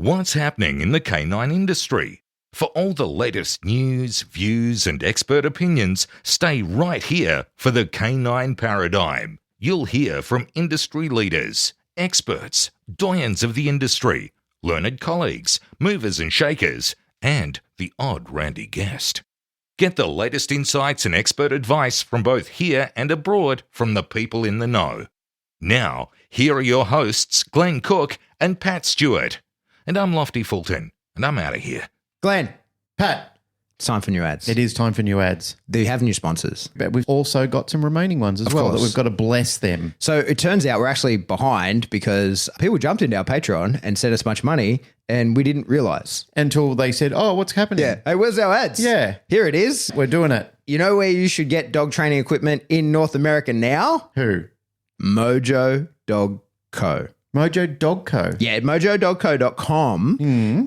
What's happening in the canine industry? For all the latest news, views, and expert opinions, stay right here for the Canine Paradigm. You'll hear from industry leaders, experts, doyens of the industry, learned colleagues, movers and shakers, and the odd randy guest. Get the latest insights and expert advice from both here and abroad from the people in the know. Now, here are your hosts, Glenn Cook and Pat Stewart. And I'm Lofty Fulton, and I'm out of here. Glenn, Pat, it's time for new ads. it is time for new ads. Do you have new sponsors? But we've also got some remaining ones as Of well course. that we've got to bless them. So it turns out we're actually behind because people jumped into our Patreon and sent us much money and we didn't realize. Until they said, oh, what's happening? Yeah. Hey, where's our ads? Yeah. Here it is. We're doing it. You know where you should get dog training equipment in North America now? Who? Mojo Dog Co. Mojo Dog Co. Yeah, mojodogco.com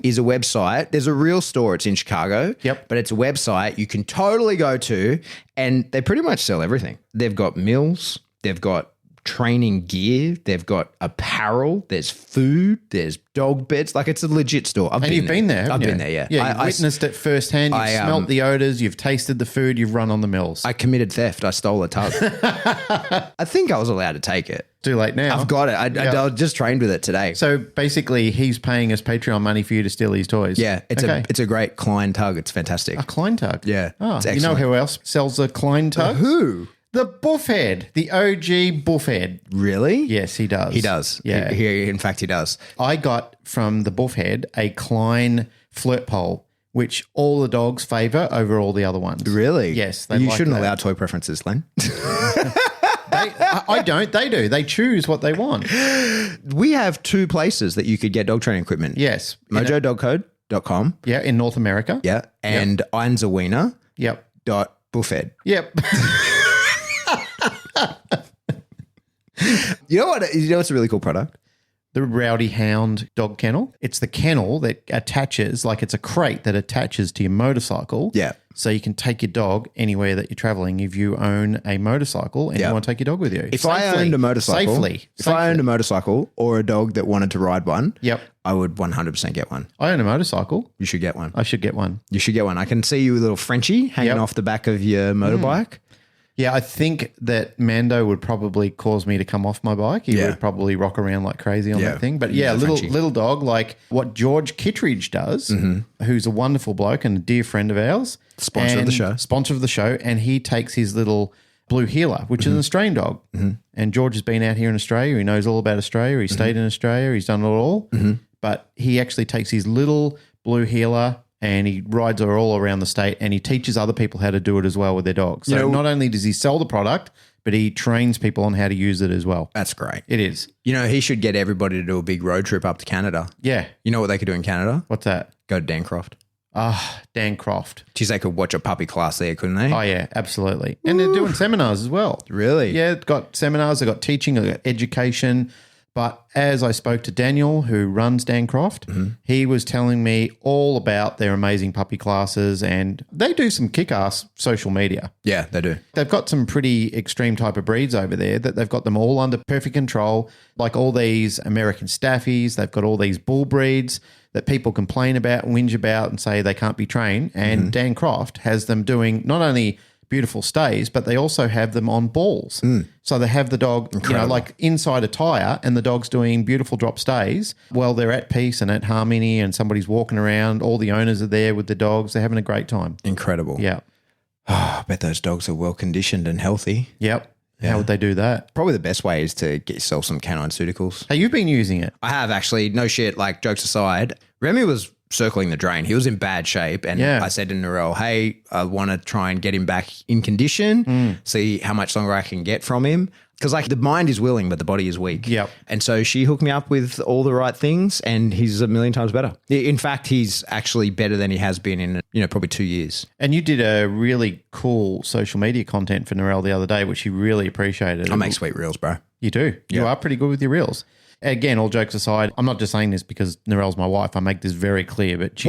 is a website. There's a real store. It's in Chicago. Yep. But it's a website you can totally go to and they pretty much sell everything. They've got meals. They've got training gear. They've got apparel. There's food. There's dog beds. Like it's a legit store. And you've been there, haven't I've you? been there, yeah. Yeah, you've witnessed it firsthand. You've smelt the odors. You've tasted the food. You've run on the mills. I committed theft. I stole a tub. I think I was allowed to take it. Too late now. I've got it. I just trained with it today. So basically, he's paying us Patreon money for you to steal his toys. Yeah, it's Okay. a great Klein tug. It's fantastic. A Klein Tug. Yeah, Oh, it's you know excellent. who else sells a Klein Tug? Who? The Buffhead. The OG Buffhead. Really? Yes, he does. He does. Yeah. In fact, he does. I got from the Buffhead a Klein flirt pole, which all the dogs favour over all the other ones. Really? Yes. They You like shouldn't that. allow toy preferences, Glenn. I don't. They do. They choose what they want. We have two places that you could get dog training equipment. Yes. Mojodogcode.com. Yeah, in North America. Yeah. And Einzerwiener.buffed. Yep. Yep. You know what's a really cool product? The Rowdy Hound dog kennel. It's the kennel that attaches, like it's a crate that attaches to your motorcycle. Yeah. So you can take your dog anywhere that you're traveling if you own a motorcycle and Yeah. you want to take your dog with you. If I owned a motorcycle, Safely. if I owned a motorcycle or a dog that wanted to ride one, Yep. I would 100% get one. I own a motorcycle. You should get one. I should get one. You should get one. I can see you with a little Frenchie hanging Yep. off the back of your motorbike. Yeah, I think that Mando would probably cause me to come off my bike. He Yeah. would probably rock around like crazy on Yeah. that thing. But Yeah, yeah, Frenchie. little dog like what George Kittredge does, who's a wonderful bloke and a dear friend of ours. Sponsor of the show. Sponsor of the show. And he takes his little blue heeler, which is an Australian dog. And George has been out here in Australia. He knows all about Australia. He stayed in Australia. He's done it all. But he actually takes his little blue heeler and he rides her all around the state and he teaches other people how to do it as well with their dogs. So not only does he sell the product, but he trains people on how to use it as well. That's great. It is. You know, he should get everybody to do a big road trip up to Canada. Yeah. You know what they could do in Canada? What's that? Go to Dancroft. Dan Croft. Geez, they could watch a puppy class there, couldn't they? Oh, yeah, absolutely. And they're doing seminars as well. Really? Yeah, they've got seminars, they've got teaching, they've got education. But as I spoke to Daniel, who runs Dan Croft, he was telling me all about their amazing puppy classes and they do some kick-ass social media. Yeah, they do. They've got some pretty extreme type of breeds over there that they've got them all under perfect control, like all these American Staffies. They've got all these bull breeds that people complain about, whinge about and say they can't be trained. And Dan Croft has them doing not only beautiful stays, but they also have them on balls. So they have the dog, like inside a tire and the dog's doing beautiful drop stays while they're at peace and at harmony and somebody's walking around. All the owners are there with the dogs. They're having a great time. Incredible. Yeah. I bet those dogs are well conditioned and healthy. Yep. How would they do that? Probably the best way is to get yourself some canine pharmaceuticals. Hey, you've been using it. I have actually, no shit, like jokes aside. Remy was circling the drain. He was in bad shape. And Yeah. I said to Narelle, hey, I want to try and get him back in condition, see how much longer I can get from him. Because like the mind is willing, but the body is weak. Yep. And so she hooked me up with all the right things and he's a million times better. In fact, he's actually better than he has been in, probably 2 years. And you did a really cool social media content for Narelle the other day, which he really appreciated. I make sweet reels, bro. You do. You are pretty good with your reels. Again, all jokes aside, I'm not just saying this because Narelle's my wife. I make this very clear, but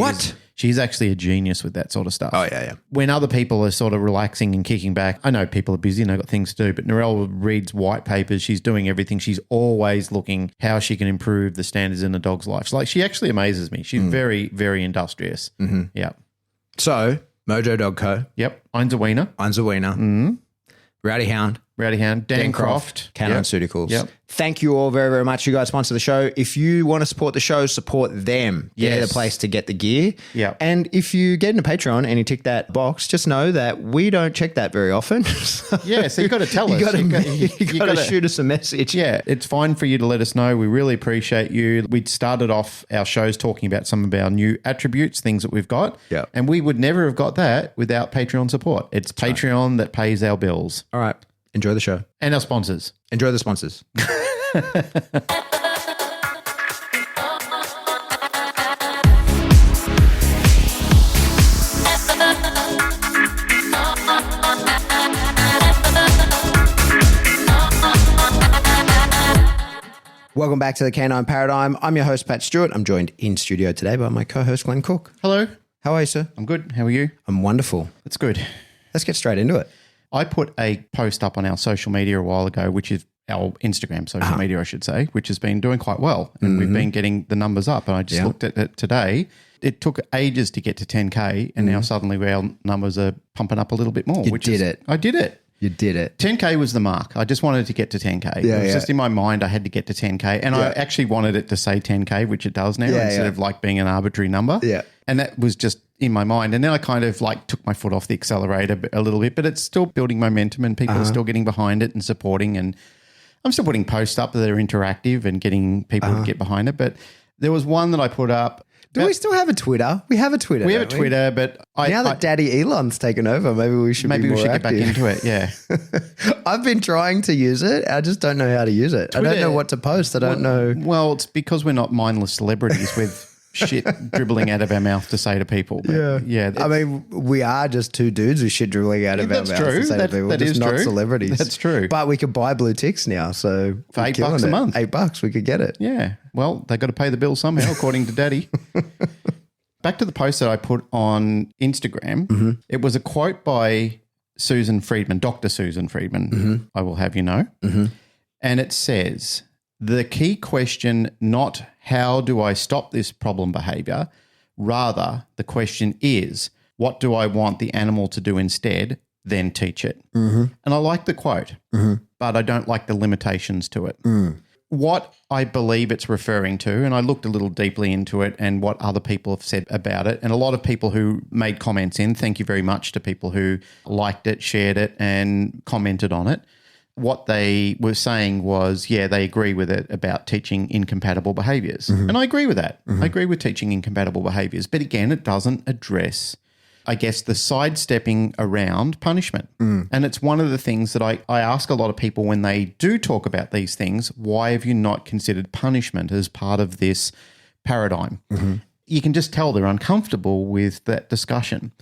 She's actually a genius with that sort of stuff. Oh, yeah. When other people are sort of relaxing and kicking back, I know people are busy and they've got things to do, but Narelle reads white papers. She's doing everything. She's always looking how she can improve the standards in a dog's life. Like, she actually amazes me. She's very, very industrious. Mm-hmm. Yeah. So, Mojo Dog Co. Yep. Einzelwiener. Einzelwiener. Rowdy Hound. Rowdy Hound. Dan Croft. Canine Pharmaceuticals. Yep. Thank you all very, very much. You guys sponsor the show. If you want to support the show, support them. They're Yes. the place to get the gear. Yep. And if you get into Patreon and you tick that box, just know that we don't check that very often. Yeah, so you've got to tell us. You got to shoot us a message. Yeah, it's fine for you to let us know. We really appreciate you. We started off our shows talking about some of our new attributes, things that we've got. Yeah. And we would never have got that without Patreon support. It's Patreon that pays our bills. All right. Enjoy the show. And our sponsors. Enjoy the sponsors. Welcome back to the Canine Paradigm. I'm your host, Pat Stewart. I'm joined in studio today by my co-host, Glenn Cook. Hello. How are you, sir? I'm good. How are you? I'm wonderful. That's good. Let's get straight into it. I put a post up on our social media a while ago, which is our Instagram social media, I should say, which has been doing quite well. And we've been getting the numbers up. And I just looked at it today. It took ages to get to 10K. And now suddenly our numbers are pumping up a little bit more. I did it. You did it. 10K was the mark. I just wanted to get to 10K. Yeah, it was just in my mind I had to get to 10K. And I actually wanted it to say 10K, which it does now, instead of like being an arbitrary number. Yeah. And that was just in my mind. And then I kind of like took my foot off the accelerator a little bit, but it's still building momentum and people are still getting behind it and supporting. And I'm still putting posts up that are interactive and getting people to get behind it. But there was one that I put up. Do we still have a Twitter? We have a Twitter. We have a Twitter, but now that Daddy Elon's taken over, maybe we should get back into it. Yeah. I've been trying to use it. I just don't know how to use it. I don't know what to post. I don't know. Well, it's because we're not mindless celebrities with shit dribbling out of our mouth to say to people. But yeah. I mean, we are just two dudes with shit dribbling out of our mouths to say to people. That just is not true. celebrities. That's true. But we could buy blue ticks now. So for $8 a month. $8, we could get it. Yeah. Well, they got to pay the bill somehow, according to Daddy. Back to the post that I put on Instagram. It was a quote by Susan Friedman, Dr. Susan Friedman, I will have you know. And it says, the key question, not how do I stop this problem behavior? Rather, the question is, what do I want the animal to do instead? Then teach it. And I like the quote, but I don't like the limitations to it. What I believe it's referring to, and I looked a little deeply into it and what other people have said about it, and a lot of people who made comments in, thank you very much to people who liked it, shared it, and commented on it. What they were saying was, yeah, they agree with it about teaching incompatible behaviours. And I agree with that. I agree with teaching incompatible behaviours. But again, it doesn't address, I guess, the sidestepping around punishment. And it's one of the things that I ask a lot of people when they do talk about these things, why have you not considered punishment as part of this paradigm? You can just tell they're uncomfortable with that discussion.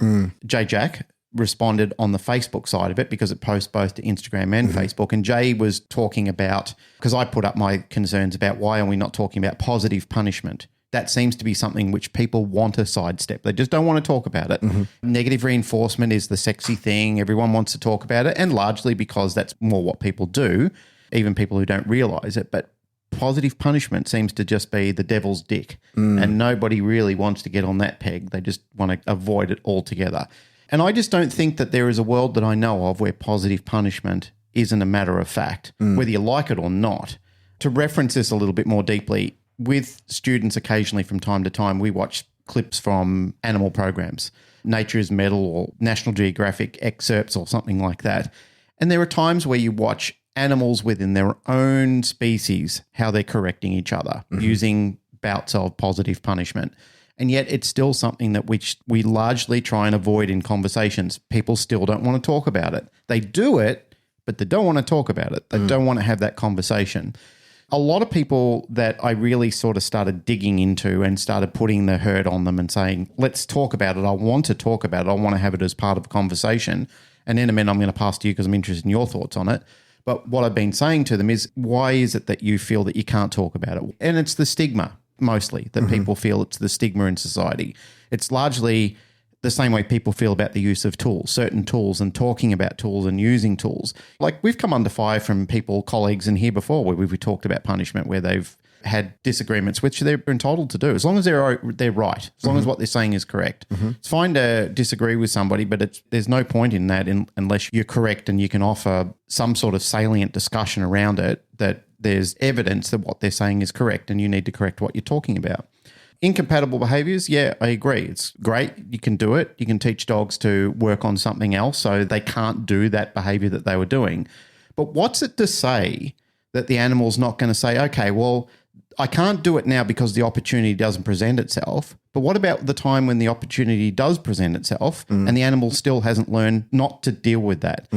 Jay Jack responded on the Facebook side of it because it posts both to Instagram and Facebook. And Jay was talking about, because I put up my concerns about why are we not talking about positive punishment? That seems to be something which people want to sidestep. They just don't want to talk about it. Negative reinforcement is the sexy thing. Everyone wants to talk about it, and largely because that's more what people do, even people who don't realize it. But positive punishment seems to just be the devil's dick, and nobody really wants to get on that peg. They just want to avoid it altogether. And I just don't think that there is a world that I know of where positive punishment isn't a matter of fact, whether you like it or not. To reference this a little bit more deeply, with students occasionally from time to time, we watch clips from animal programs, Nature's Medal or National Geographic excerpts or something like that. And there are times where you watch animals within their own species, how they're correcting each other using bouts of positive punishment. And yet it's still something that which we largely try and avoid in conversations. People still don't want to talk about it. They do it, but they don't want to talk about it. They don't want to have that conversation. A lot of people that I really sort of started digging into and started putting the hurt on them and saying, let's talk about it. I want to talk about it. I want to have it as part of a conversation. And in a minute, I'm going to pass to you because I'm interested in your thoughts on it. But what I've been saying to them is, why is it that you feel that you can't talk about it? And it's the stigma. mostly, that people feel it's the stigma in society. It's largely the same way people feel about the use of tools, certain tools, and talking about tools and using tools. Like we've come under fire from people, colleagues in here before, where we've talked about punishment, where they've had disagreements, which they're entitled to do, as long as they're right, as long as what they're saying is correct. It's fine to disagree with somebody, but there's no point in that unless you're correct and you can offer some sort of salient discussion around it, that there's evidence that what they're saying is correct and you need to correct what you're talking about. Incompatible behaviours, yeah, I agree. It's great. You can do it. You can teach dogs to work on something else so they can't do that behaviour that they were doing. But what's it to say that the animal's not going to say, okay, well, I can't do it now because the opportunity doesn't present itself. But what about the time when the opportunity does present itself and the animal still hasn't learned not to deal with that?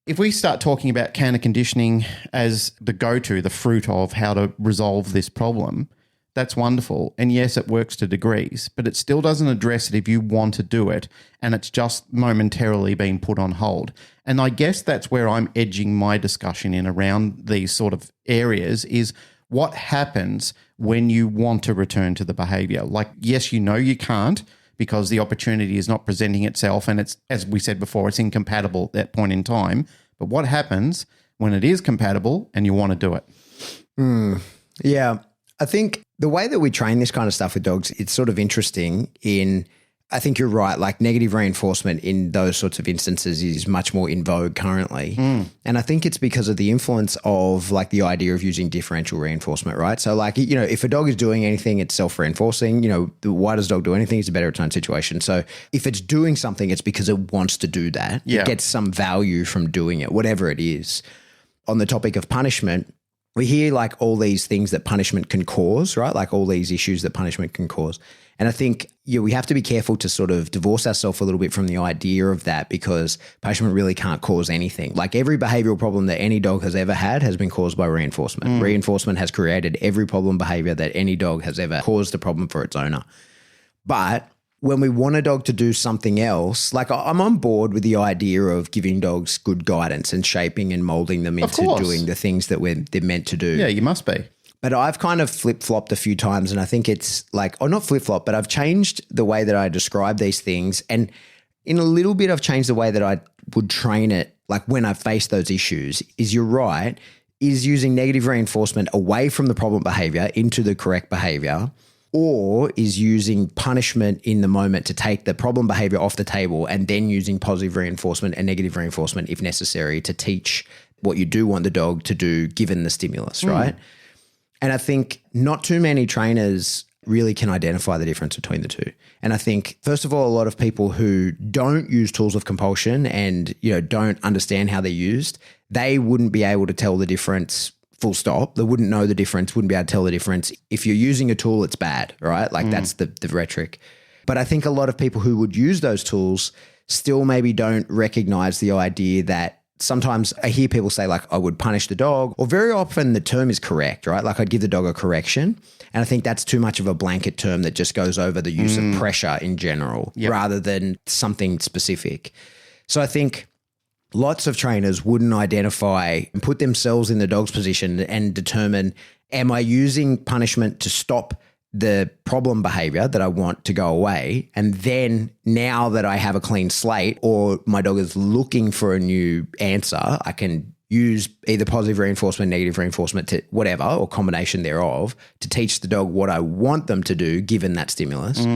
If we start talking about canine conditioning as the go-to, the fruit of how to resolve this problem, that's wonderful. And yes, it works to degrees, but it still doesn't address it if you want to do it and it's just momentarily being put on hold. And I guess that's where I'm edging my discussion in around these sort of areas is what happens when you want to return to the behavior. Like, yes, you know you can't because the opportunity is not presenting itself and it's, as we said before, it's incompatible at that point in time. But what happens when it is compatible and you want to do it? Yeah. I think the way that we train this kind of stuff with dogs, it's sort of interesting I think you're right, like negative reinforcement in those sorts of instances is much more in vogue currently. And I think it's because of the influence of like the idea of using differential reinforcement, right? So like, you know, if a dog is doing anything, it's self-reinforcing. You know, why does a dog do anything? It's a better return situation. So if it's doing something, it's because it wants to do that. Yeah. It gets some value from doing it, whatever it is. On the topic of punishment, we hear like all these things that punishment can cause, right? Like all these issues that punishment can cause. And I think we have to be careful to sort of divorce ourselves a little bit from the idea of that because punishment really can't cause anything. Like every behavioral problem that any dog has ever had has been caused by reinforcement. Reinforcement has created every problem behavior that any dog has ever caused a problem for its owner. But when we want a dog to do something else, like I'm on board with the idea of giving dogs good guidance and shaping and molding them into doing the things that they're meant to do. Yeah, you must be. But I've kind of flip-flopped a few times and I think it's like, or not flip-flop, but I've changed the way that I describe these things. And in a little bit, I've changed the way that I would train it, like when I face those issues, is you're right, is using negative reinforcement away from the problem behavior into the correct behavior, or is using punishment in the moment to take the problem behavior off the table and then using positive reinforcement and negative reinforcement if necessary to teach what you do want the dog to do given the stimulus, right? And I think not too many trainers really can identify the difference between the two. And I think, first of all, a lot of people who don't use tools of compulsion and, you know, don't understand how they're used, they wouldn't be able to tell the difference full stop. They wouldn't know the difference, wouldn't be able to tell the difference. If you're using a tool, it's bad, right? Like that's the rhetoric. But I think a lot of people who would use those tools still maybe don't recognize the idea that sometimes I hear people say like, I would punish the dog, or very often the term is correct, right? Like I'd give the dog a correction. And I think that's too much of a blanket term that just goes over the use of pressure in general rather than something specific. So I think lots of trainers wouldn't identify and put themselves in the dog's position and determine, am I using punishment to stop the problem behavior that I want to go away? And then now that I have a clean slate or my dog is looking for a new answer, I can use either positive reinforcement, negative reinforcement, to whatever, or combination thereof, to teach the dog what I want them to do given that stimulus.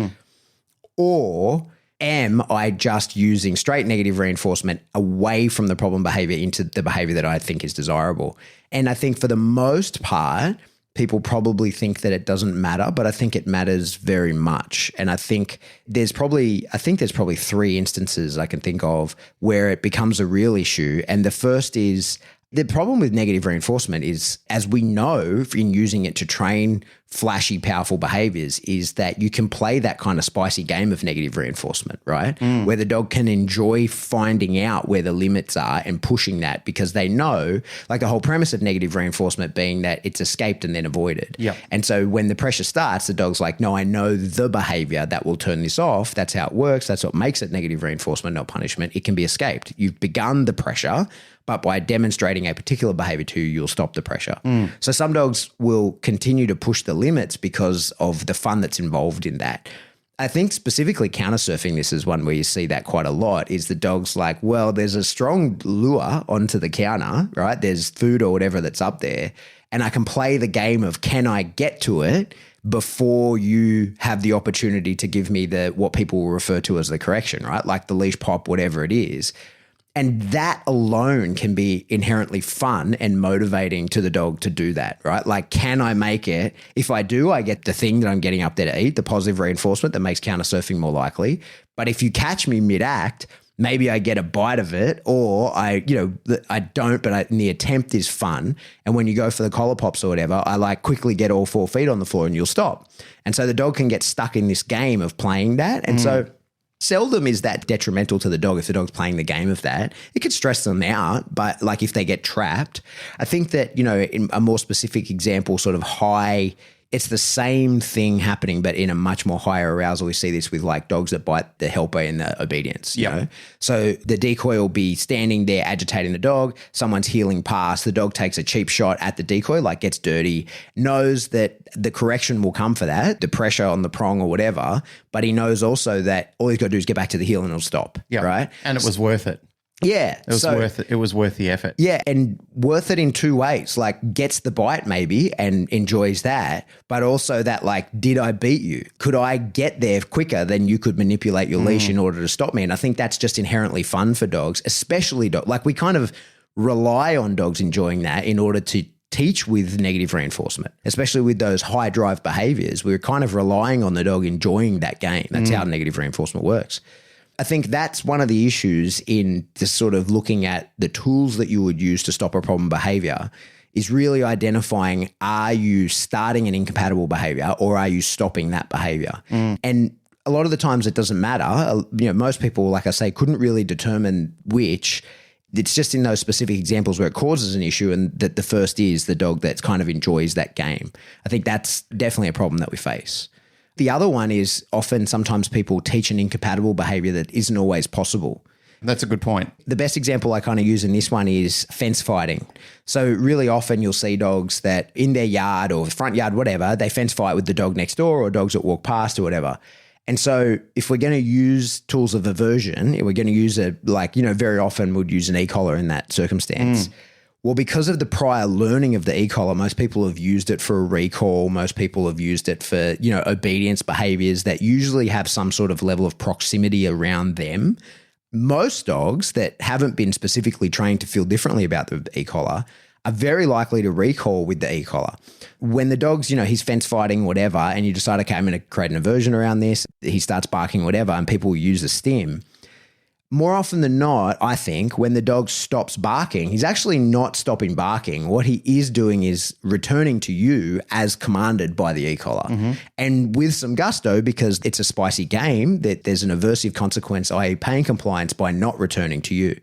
Or am I just using straight negative reinforcement away from the problem behavior into the behavior that I think is desirable? And I think for the most part, people probably think that it doesn't matter, but I think it matters very much. And I think there's probably three instances I can think of where it becomes a real issue. And the first is the problem with negative reinforcement is, as we know in using it to train flashy, powerful behaviors, is that you can play that kind of spicy game of negative reinforcement, right? Where the dog can enjoy finding out where the limits are and pushing that because they know, like the whole premise of negative reinforcement being that it's escaped and then avoided. Yeah. And so when the pressure starts, the dog's like, no, I know the behavior that will turn this off. That's how it works. That's what makes it negative reinforcement, not punishment. It can be escaped. You've begun the pressure, but by demonstrating a particular behavior to you, you'll stop the pressure. So some dogs will continue to push the limits because of the fun that's involved in that. I think specifically counter surfing, this is one where you see that quite a lot, is the dog's like, well, there's a strong lure onto the counter, right? There's food or whatever that's up there. And I can play the game of, can I get to it before you have the opportunity to give me what people will refer to as the correction, right? Like the leash pop, whatever it is. And that alone can be inherently fun and motivating to the dog to do that, right? Like, can I make it? If I do, I get the thing that I'm getting up there to eat, the positive reinforcement that makes counter surfing more likely. But if you catch me mid-act, maybe I get a bite of it, or I don't, but the attempt is fun. And when you go for the collar pops or whatever, I like quickly get all 4 feet on the floor and you'll stop. And so the dog can get stuck in this game of playing that. And so seldom is that detrimental to the dog if the dog's playing the game of that. It could stress them out, but like if they get trapped, I think that, in a more specific example, sort of high, it's the same thing happening, but in a much more higher arousal. We see this with like dogs that bite the helper in the obedience, you know? So the decoy will be standing there agitating the dog. Someone's heeling past. The dog takes a cheap shot at the decoy, like gets dirty, knows that the correction will come for that, the pressure on the prong or whatever. But he knows also that all he's got to do is get back to the heel and it'll stop, right? And it was worth it. Yeah. It was worth it. It was worth the effort. Yeah. And worth it in two ways, like gets the bite maybe and enjoys that, but also that like, did I beat you? Could I get there quicker than you could manipulate your leash in order to stop me? And I think that's just inherently fun for dogs, especially like we kind of rely on dogs enjoying that in order to teach with negative reinforcement, especially with those high drive behaviors. We're kind of relying on the dog enjoying that game. That's how negative reinforcement works. I think that's one of the issues in just sort of looking at the tools that you would use to stop a problem behavior is really identifying, are you starting an incompatible behavior or are you stopping that behavior? And a lot of the times it doesn't matter. Most people, like I say, couldn't really determine which. It's just in those specific examples where it causes an issue, and that the first is the dog that kind of enjoys that game. I think that's definitely a problem that we face. The other one is sometimes people teach an incompatible behavior that isn't always possible. That's a good point. The best example I kind of use in this one is fence fighting. So really often you'll see dogs that in their yard or front yard, whatever, they fence fight with the dog next door or dogs that walk past or whatever. And so if we're going to use tools of aversion, we're going to use very often we'd use an e-collar in that circumstance. Well, because of the prior learning of the e-collar, most people have used it for a recall. Most people have used it for, obedience behaviors that usually have some sort of level of proximity around them. Most dogs that haven't been specifically trained to feel differently about the e-collar are very likely to recall with the e-collar. When the dog's, he's fence fighting, whatever, and you decide, okay, I'm going to create an aversion around this, he starts barking, whatever, and people use a stim. More often than not, I think, when the dog stops barking, he's actually not stopping barking. What he is doing is returning to you as commanded by the e-collar. And with some gusto, because it's a spicy game, that there's an aversive consequence, i.e. pain compliance, by not returning to you.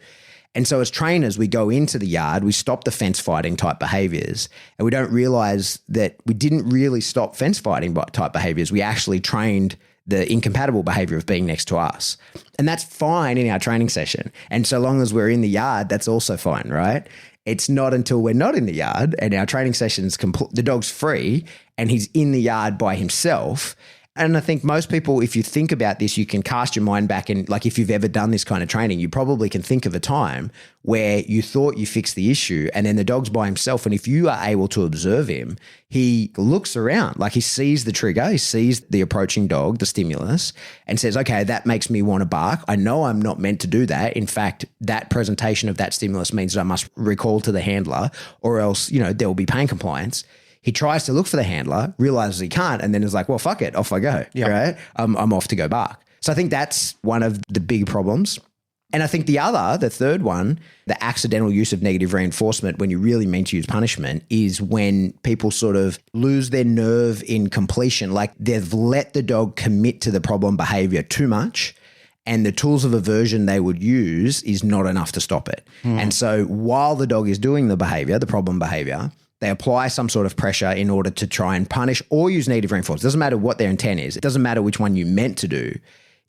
And so as trainers, we go into the yard, we stop the fence fighting type behaviors, and we don't realize that we didn't really stop fence fighting type behaviors. We actually trained the incompatible behavior of being next to us. And that's fine in our training session. And so long as we're in the yard, that's also fine, right? It's not until we're not in the yard and our training session's the dog's free and he's in the yard by himself. And I think most people, if you think about this, you can cast your mind back, and like if you've ever done this kind of training, you probably can think of a time where you thought you fixed the issue and then the dog's by himself. And if you are able to observe him, he looks around, like he sees the trigger, he sees the approaching dog, the stimulus, and says, okay, that makes me want to bark. I know I'm not meant to do that. In fact, that presentation of that stimulus means that I must recall to the handler or else, there will be pain compliance. He tries to look for the handler, realizes he can't, and then is like, well, fuck it, off I go, right? I'm off to go bark. So I think that's one of the big problems. And I think the third one, the accidental use of negative reinforcement when you really mean to use punishment, is when people sort of lose their nerve in completion, like they've let the dog commit to the problem behavior too much, and the tools of aversion they would use is not enough to stop it. And so while the dog is doing the behavior, the problem behavior, they apply some sort of pressure in order to try and punish or use negative reinforcement. It doesn't matter what their intent is. It doesn't matter which one you meant to do.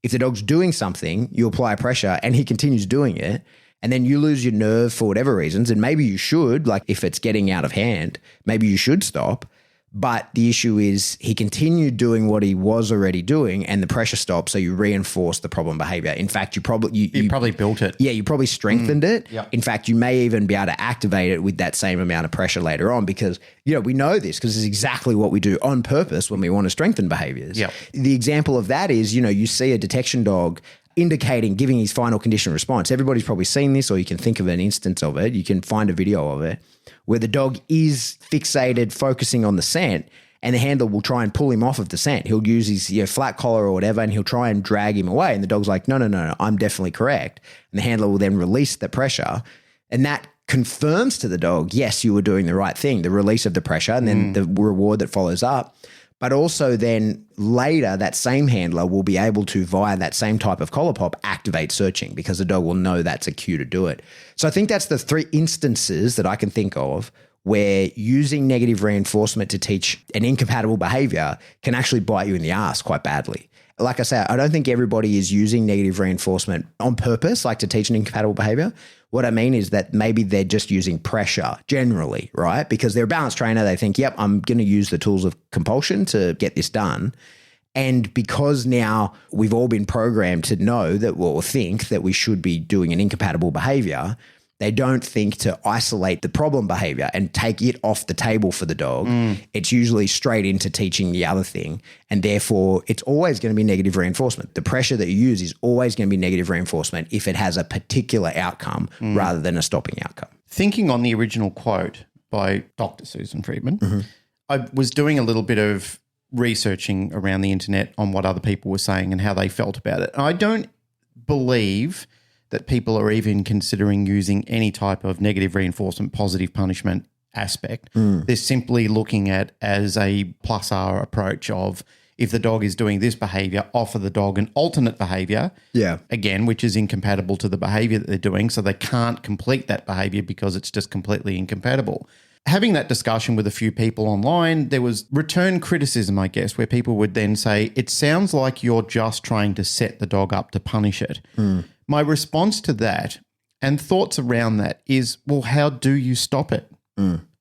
If the dog's doing something, you apply pressure and he continues doing it, and then you lose your nerve for whatever reasons, and maybe you should, like if it's getting out of hand, maybe you should stop. But the issue is he continued doing what he was already doing and the pressure stopped. So you reinforce the problem behavior. In fact, you probably built it. Yeah, you probably strengthened it. Yep. In fact, you may even be able to activate it with that same amount of pressure later on because, we know this because it's exactly what we do on purpose when we want to strengthen behaviors. Yep. The example of that is, you see a detection dog indicating, giving his final condition response. Everybody's probably seen this, or you can think of an instance of it. You can find a video of it where the dog is fixated, focusing on the scent, and the handler will try and pull him off of the scent. He'll use his flat collar or whatever, and he'll try and drag him away. And the dog's like, no, I'm definitely correct. And the handler will then release the pressure, and that confirms to the dog, yes, you were doing the right thing, the release of the pressure, and then the reward that follows up. But also then later, that same handler will be able to, via that same type of collar pop, activate searching because the dog will know that's a cue to do it. So I think that's the 3 instances that I can think of where using negative reinforcement to teach an incompatible behavior can actually bite you in the ass quite badly. Like I say, I don't think everybody is using negative reinforcement on purpose, like to teach an incompatible behavior. What I mean is that maybe they're just using pressure generally, right? Because they're a balanced trainer. They think, yep, I'm going to use the tools of compulsion to get this done. And because now we've all been programmed to know that, or think that we should be doing an incompatible behavior, they don't think to isolate the problem behavior and take it off the table for the dog. It's usually straight into teaching the other thing. And therefore, it's always going to be negative reinforcement. The pressure that you use is always going to be negative reinforcement if it has a particular outcome rather than a stopping outcome. Thinking on the original quote by Dr. Susan Friedman, I was doing a little bit of researching around the internet on what other people were saying and how they felt about it. And I don't believe that people are even considering using any type of negative reinforcement, positive punishment aspect. They're simply looking at as a plus R approach of, if the dog is doing this behavior, offer the dog an alternate behavior, again, which is incompatible to the behavior that they're doing, so they can't complete that behavior because it's just completely incompatible. Having that discussion with a few people online, there was return criticism, I guess, where people would then say, it sounds like you're just trying to set the dog up to punish it. My response to that and thoughts around that is, well, how do you stop it?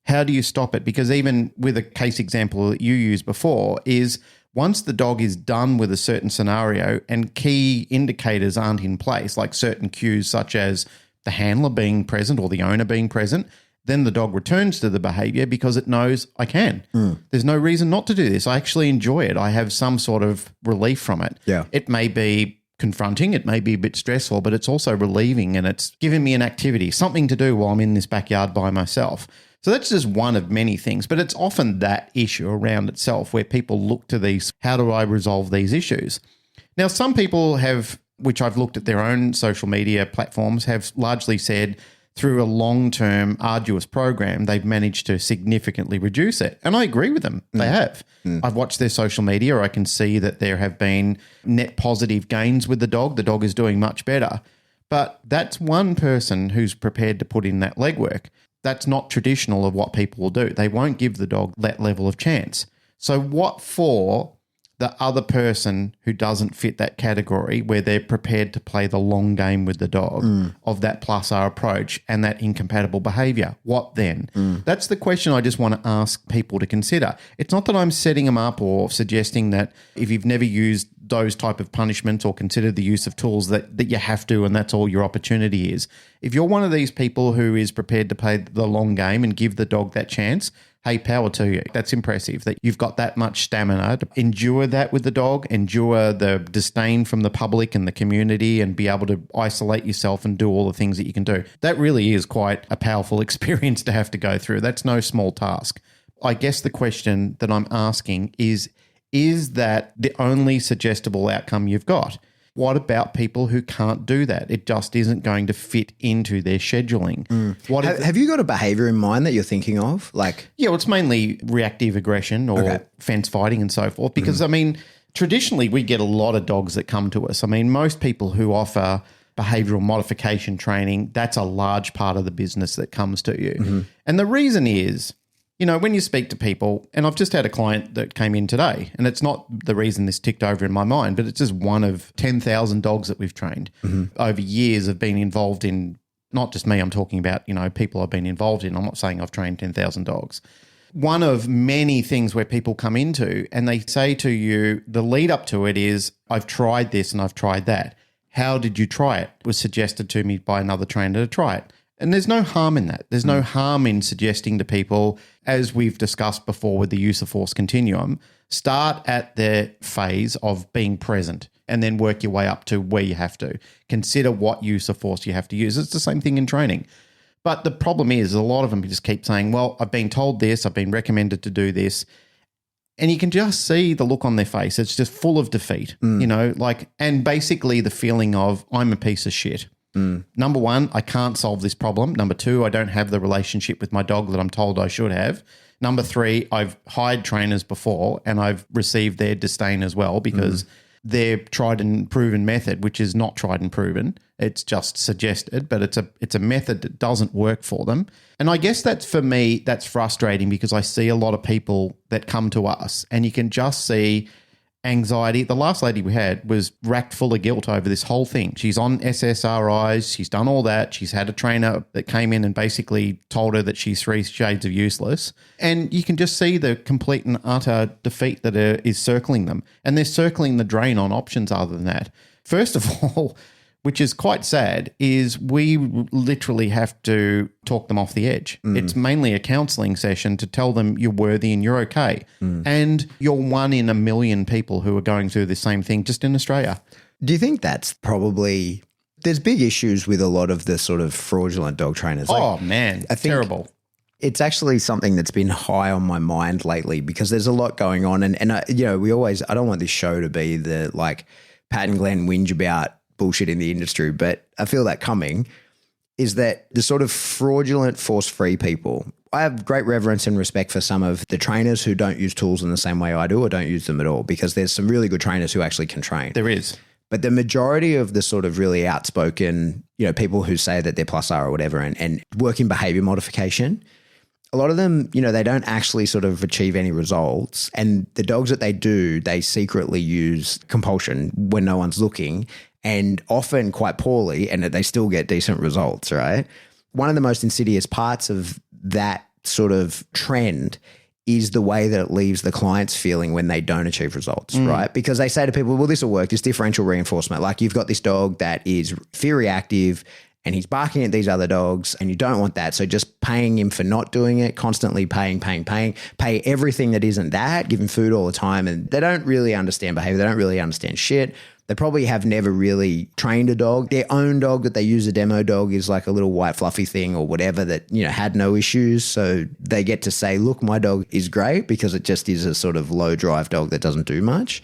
How do you stop it? Because even with a case example that you used before is, once the dog is done with a certain scenario and key indicators aren't in place, like certain cues such as the handler being present or the owner being present, then the dog returns to the behavior because it knows I can. There's no reason not to do this. I actually enjoy it. I have some sort of relief from it. It may be confronting, it may be a bit stressful, but it's also relieving and it's giving me an activity, something to do while I'm in this backyard by myself. So that's just one of many things, but it's often that issue around itself where people look to these, how do I resolve these issues? Now, some people have, which I've looked at their own social media platforms, have largely said through a long-term arduous program, they've managed to significantly reduce it. And I agree with them. They have. I've watched their social media. I can see that there have been net positive gains with the dog. The dog is doing much better. But that's one person who's prepared to put in that legwork. That's not traditional of what people will do. They won't give the dog that level of chance. So what for the other person who doesn't fit that category, where they're prepared to play the long game with the dog of that plus R approach and that incompatible behavior? What then? That's the question I just want to ask people to consider. It's not that I'm setting them up or suggesting that if you've never used those type of punishments or considered the use of tools that you have to and that's all your opportunity is. If you're one of these people who is prepared to play the long game and give the dog that chance, hey, power to you. That's impressive that you've got that much stamina to endure that with the dog, endure the disdain from the public and the community and be able to isolate yourself and do all the things that you can do. That really is quite a powerful experience to have to go through. That's no small task. I guess the question that I'm asking is that the only suggestible outcome you've got? What about people who can't do that? It just isn't going to fit into their scheduling. Have you got a behavior in mind that you're thinking of? Yeah, well, it's mainly reactive aggression or fence fighting and so forth. Because, I mean, traditionally we get a lot of dogs that come to us. I mean, most people who offer behavioral modification training, that's a large part of the business that comes to you. And the reason is, you know, when you speak to people, and I've just had a client that came in today, and it's not the reason this ticked over in my mind, but it's just one of 10,000 dogs that we've trained over years of being involved in, not just me, I'm talking about, you know, people I've been involved in. I'm not saying I've trained 10,000 dogs. one of many things where people come into and they say to you, the lead up to it is, I've tried this and I've tried that. How did you try it? It was suggested to me by another trainer to try it. And there's no harm in that. There's no harm in suggesting to people, as we've discussed before with the use of force continuum, start at the phase of being present and then work your way up to where you have to. Consider what use of force you have to use. It's the same thing in training. But the problem is a lot of them just keep saying, well, I've been told this, I've been recommended to do this. And you can just see the look on their face. It's just full of defeat, and basically the feeling of, I'm a piece of shit. Number one, I can't solve this problem. Number two, I don't have the relationship with my dog that I'm told I should have. Number three, I've hired trainers before and I've received their disdain as well because their tried and proven method, which is not tried and proven, it's just suggested, but it's a method that doesn't work for them. And I guess that's, for me, that's frustrating because I see a lot of people that come to us and you can just see anxiety. The last lady we had was racked full of guilt over this whole thing. She's on SSRIs. She's done all that. She's had a trainer that came in and basically told her that she's 3 shades of useless. And you can just see the complete and utter defeat that is circling them. And they're circling the drain on options other than that. First of all, which is quite sad, is we literally have to talk them off the edge. It's mainly a counselling session to tell them you're worthy and you're okay. And you're one in a million people who are going through the same thing just in Australia. Do you think that's probably – there's big issues with a lot of the sort of fraudulent dog trainers. Oh, man, I think terrible. It's actually something that's been high on my mind lately because there's a lot going on. And we always – I don't want this show to be the like Pat and Glenn whinge about bullshit in the industry, but I feel that coming is that the sort of fraudulent force-free people. I have great reverence and respect for some of the trainers who don't use tools in the same way I do or don't use them at all because there's some really good trainers who actually can train. There is. But the majority of the sort of really outspoken, people who say that they're plus R or whatever and work in behaviour modification, a lot of them, they don't actually sort of achieve any results. And the dogs that they do, they secretly use compulsion when no one's looking and often quite poorly, and they still get decent results, right? One of the most insidious parts of that sort of trend is the way that it leaves the clients feeling when they don't achieve results, right? Because they say to people, well, this will work, this differential reinforcement. Like you've got this dog that is fear reactive and he's barking at these other dogs and you don't want that. So just paying him for not doing it, constantly pay everything that isn't that, give him food all the time. And they don't really understand behavior. They don't really understand shit. They probably have never really trained a dog. Their own dog that they use, a demo dog, is like a little white fluffy thing or whatever that, had no issues. So they get to say, look, my dog is great because it just is a sort of low drive dog that doesn't do much.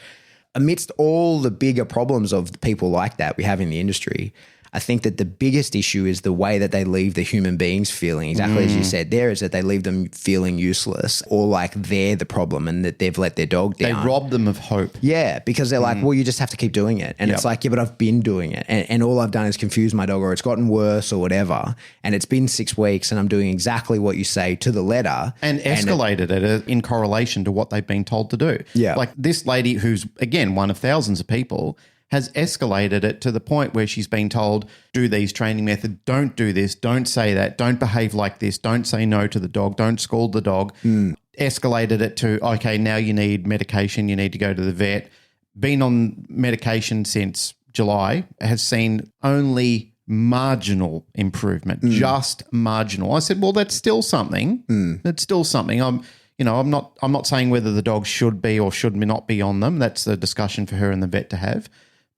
Amidst all the bigger problems of people like that we have in the industry, I think that the biggest issue is the way that they leave the human beings feeling, exactly as you said there, is that they leave them feeling useless or like they're the problem and that they've let their dog down. They rob them of hope. Yeah, because they're like, well, you just have to keep doing it. And it's like, yeah, but I've been doing it. And all I've done is confuse my dog or it's gotten worse or whatever. And it's been 6 weeks and I'm doing exactly what you say to the letter. And escalated it in correlation to what they've been told to do. Yeah. Like this lady who's, again, one of thousands of people, has escalated it to the point where she's been told, do these training methods, don't do this, don't say that, don't behave like this, don't say no to the dog, don't scold the dog. Escalated it to, okay, now you need medication, you need to go to the vet. Been on medication since July, has seen only marginal improvement, just marginal. I said, well, that's still something. That's still something. I'm not saying whether the dog should be or should not be on them. That's the discussion for her and the vet to have.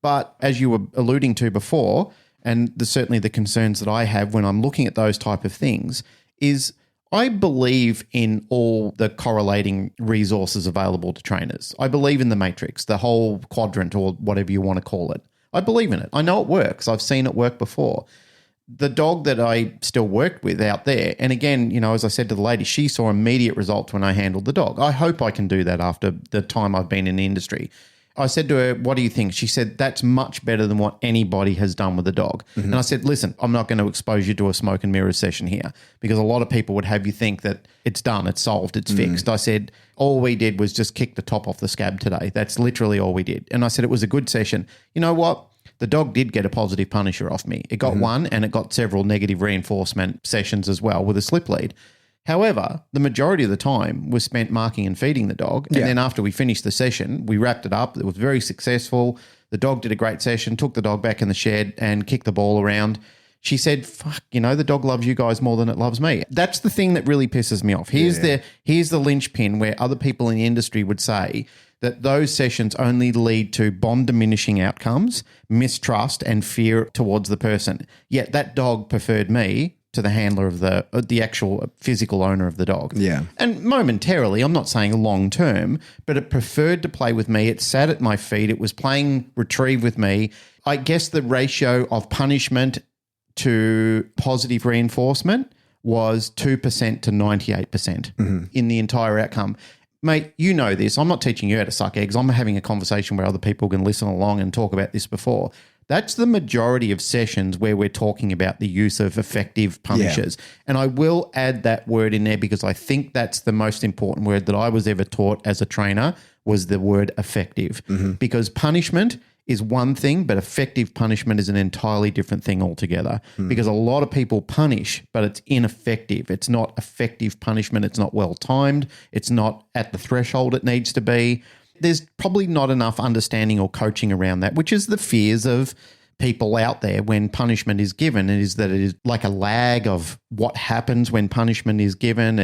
But as you were alluding to before, and certainly the concerns that I have when I'm looking at those type of things, is I believe in all the correlating resources available to trainers. I believe in the matrix, the whole quadrant or whatever you want to call it. I believe in it. I know it works. I've seen it work before. The dog that I still worked with out there, and again, as I said to the lady, she saw immediate results when I handled the dog. I hope I can do that after the time I've been in the industry. I said to her, what do you think? She said, that's much better than what anybody has done with a dog. And I said, listen, I'm not going to expose you to a smoke and mirrors session here because a lot of people would have you think that it's done, it's solved, it's fixed. I said, all we did was just kick the top off the scab today. That's literally all we did. And I said, it was a good session. You know what? The dog did get a positive punisher off me. It got one and it got several negative reinforcement sessions as well with a slip lead. However, the majority of the time was spent marking and feeding the dog. And then after we finished the session, we wrapped it up. It was very successful. The dog did a great session, took the dog back in the shed and kicked the ball around. She said, fuck, the dog loves you guys more than it loves me. That's the thing that really pisses me off. Here's the linchpin where other people in the industry would say that those sessions only lead to bond diminishing outcomes, mistrust and fear towards the person. Yet that dog preferred me to the handler of the actual physical owner of the dog. Yeah. And momentarily, I'm not saying long term, but it preferred to play with me. It sat at my feet. It was playing retrieve with me. I guess the ratio of punishment to positive reinforcement was 2% to 98% in the entire outcome. Mate, you know this. I'm not teaching you how to suck eggs. I'm having a conversation where other people can listen along and talk about this before. That's the majority of sessions where we're talking about the use of effective punishers. And I will add that word in there because I think that's the most important word that I was ever taught as a trainer was the word effective. Because punishment is one thing, but effective punishment is an entirely different thing altogether because a lot of people punish, but it's ineffective. It's not effective punishment. It's not well timed. It's not at the threshold it needs to be. There's probably not enough understanding or coaching around that, which is the fears of people out there when punishment is given. It is that it is like a lag of what happens when punishment is given.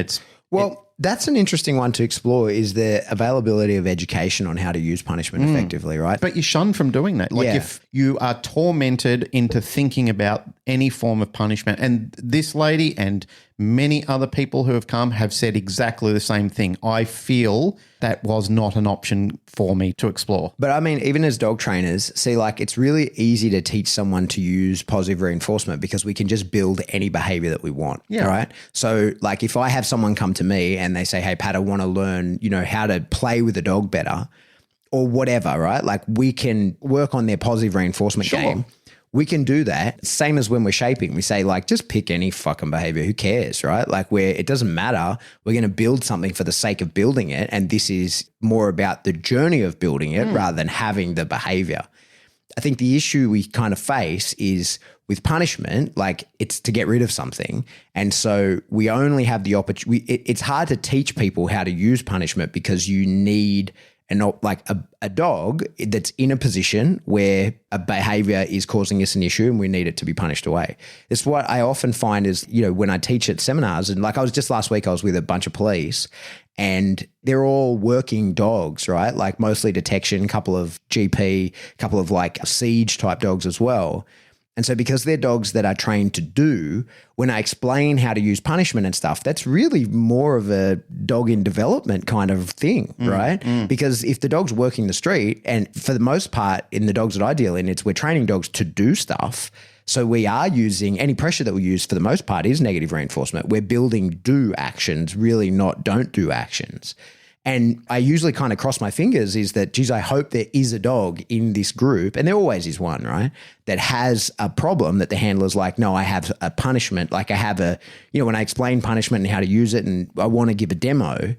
That's an interesting one to explore is the availability of education on how to use punishment effectively, right? But you're shunned from doing that. Like if you are tormented into thinking about any form of punishment, and this lady and many other people who have come have said exactly the same thing. I feel that was not an option for me to explore. But I mean, even as dog trainers, see, like it's really easy to teach someone to use positive reinforcement because we can just build any behavior that we want, right? So like if I have someone come to me and they say, hey, Pat, I want to learn, how to play with a dog better or whatever, right? Like we can work on their positive reinforcement game. We can do that. Same as when we're shaping. We say like, just pick any fucking behavior. Who cares, right? Like it doesn't matter. We're going to build something for the sake of building it. And this is more about the journey of building it rather than having the behavior. I think the issue we kind of face is with punishment, like it's to get rid of something. And so we only have the opportunity. It's hard to teach people how to use punishment because you need a dog that's in a position where a behavior is causing us an issue and we need it to be punished away. It's what I often find is, when I teach at seminars and like I was just last week, I was with a bunch of police and they're all working dogs, right? Like mostly detection, couple of GP, couple of like siege type dogs as well. And so because they're dogs that are trained to do, when I explain how to use punishment and stuff, that's really more of a dog in development kind of thing, right? Because if the dog's working the street, and for the most part in the dogs that I deal in, we're training dogs to do stuff. So we are using any pressure that we use for the most part is negative reinforcement. We're building do actions, really not don't do actions. And I usually kind of cross my fingers is that, geez, I hope there is a dog in this group, and there always is one, right, that has a problem that the handler's like, no, I have a punishment. Like I have when I explain punishment and how to use it and I want to give a demo,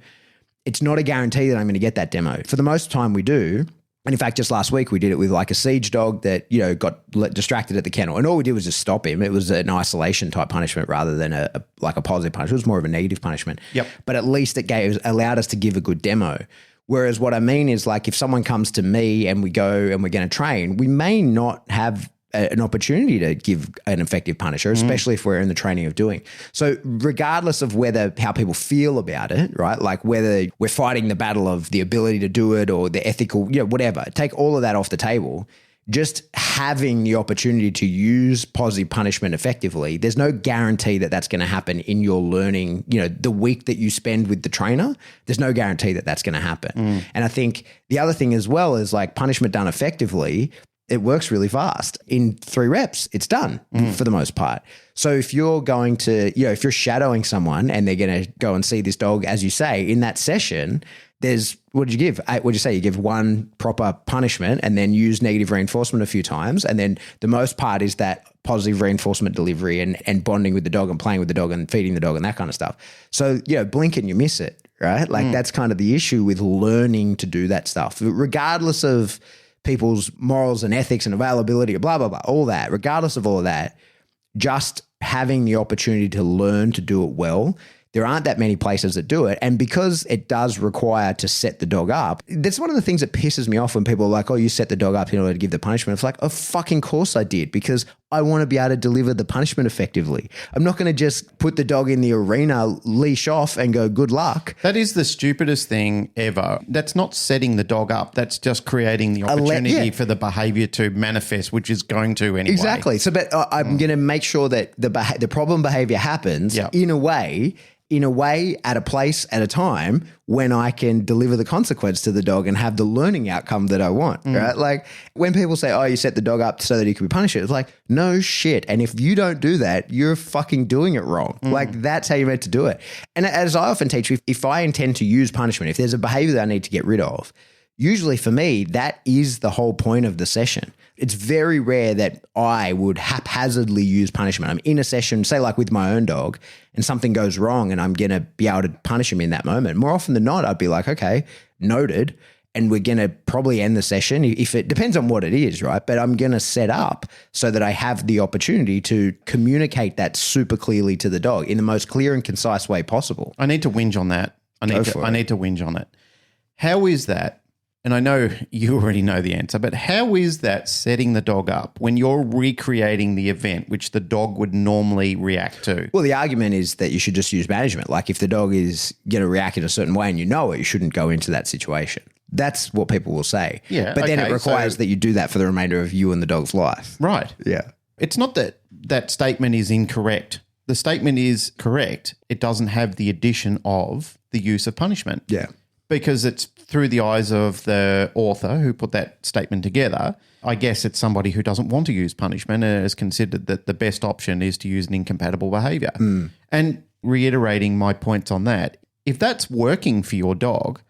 it's not a guarantee that I'm going to get that demo. For the most time we do. And in fact, just last week we did it with like a siege dog that, got distracted at the kennel. And all we did was just stop him. It was an isolation type punishment rather than a positive punishment. It was more of a negative punishment. Yep. But at least it allowed us to give a good demo. Whereas what I mean is like if someone comes to me and we go and we're going to train, we may not have an opportunity to give an effective punisher, especially if we're in the training of doing. So regardless of how people feel about it, right? Like whether we're fighting the battle of the ability to do it or the ethical, whatever, take all of that off the table. Just having the opportunity to use positive punishment effectively, there's no guarantee that that's going to happen in your learning, the week that you spend with the trainer, there's no guarantee that that's going to happen. And I think the other thing as well is like punishment done effectively, it works really fast. In 3 reps, it's done for the most part. So if you're going to, if you're shadowing someone and they're going to go and see this dog, as you say, in that session, what did you give? What did you say? You give one proper punishment and then use negative reinforcement a few times. And then the most part is that positive reinforcement delivery and bonding with the dog and playing with the dog and feeding the dog and that kind of stuff. So, blink and you miss it, right? Like that's kind of the issue with learning to do that stuff, regardless of people's morals and ethics and availability, blah, blah, blah, all that, regardless of all of that, just having the opportunity to learn to do it well There aren't that many places that do it. And because it does require to set the dog up, that's one of the things that pisses me off when people are like, oh, you set the dog up in order to give the punishment. It's like, oh, fucking course I did, because I want to be able to deliver the punishment effectively. I'm not going to just put the dog in the arena, leash off and go, good luck. That is the stupidest thing ever. That's not setting the dog up. That's just creating the opportunity for the behavior to manifest, which is going to anyway. Exactly. So, but I'm going to make sure that the problem behavior happens in a way, at a place, at a time when I can deliver the consequence to the dog and have the learning outcome that I want, right? Like when people say, oh, you set the dog up so that he can be punished, it's like, no shit. And if you don't do that, you're fucking doing it wrong. Like that's how you're meant to do it. And as I often teach, if I intend to use punishment, if there's a behavior that I need to get rid of, usually for me, that is the whole point of the session. It's very rare that I would haphazardly use punishment. I'm in a session, say like with my own dog, and something goes wrong and I'm going to be able to punish him in that moment. More often than not, I'd be like, okay, noted. And we're going to probably end the session if it depends on what it is, right? But I'm going to set up so that I have the opportunity to communicate that super clearly to the dog in the most clear and concise way possible. I need to whinge on that. I need to whinge on it. How is that? And I know you already know the answer, but how is that setting the dog up when you're recreating the event which the dog would normally react to? Well, the argument is that you should just use management. Like if the dog is going to react in a certain way and you know it, you shouldn't go into that situation. That's what people will say. Yeah. But then it requires that you do that for the remainder of you and the dog's life. Right. Yeah. It's not that that statement is incorrect. The statement is correct. It doesn't have the addition of the use of punishment. Yeah. Because it's through the eyes of the author who put that statement together. I guess it's somebody who doesn't want to use punishment and has considered that the best option is to use an incompatible behaviour. And reiterating my points on that, if that's working for your dog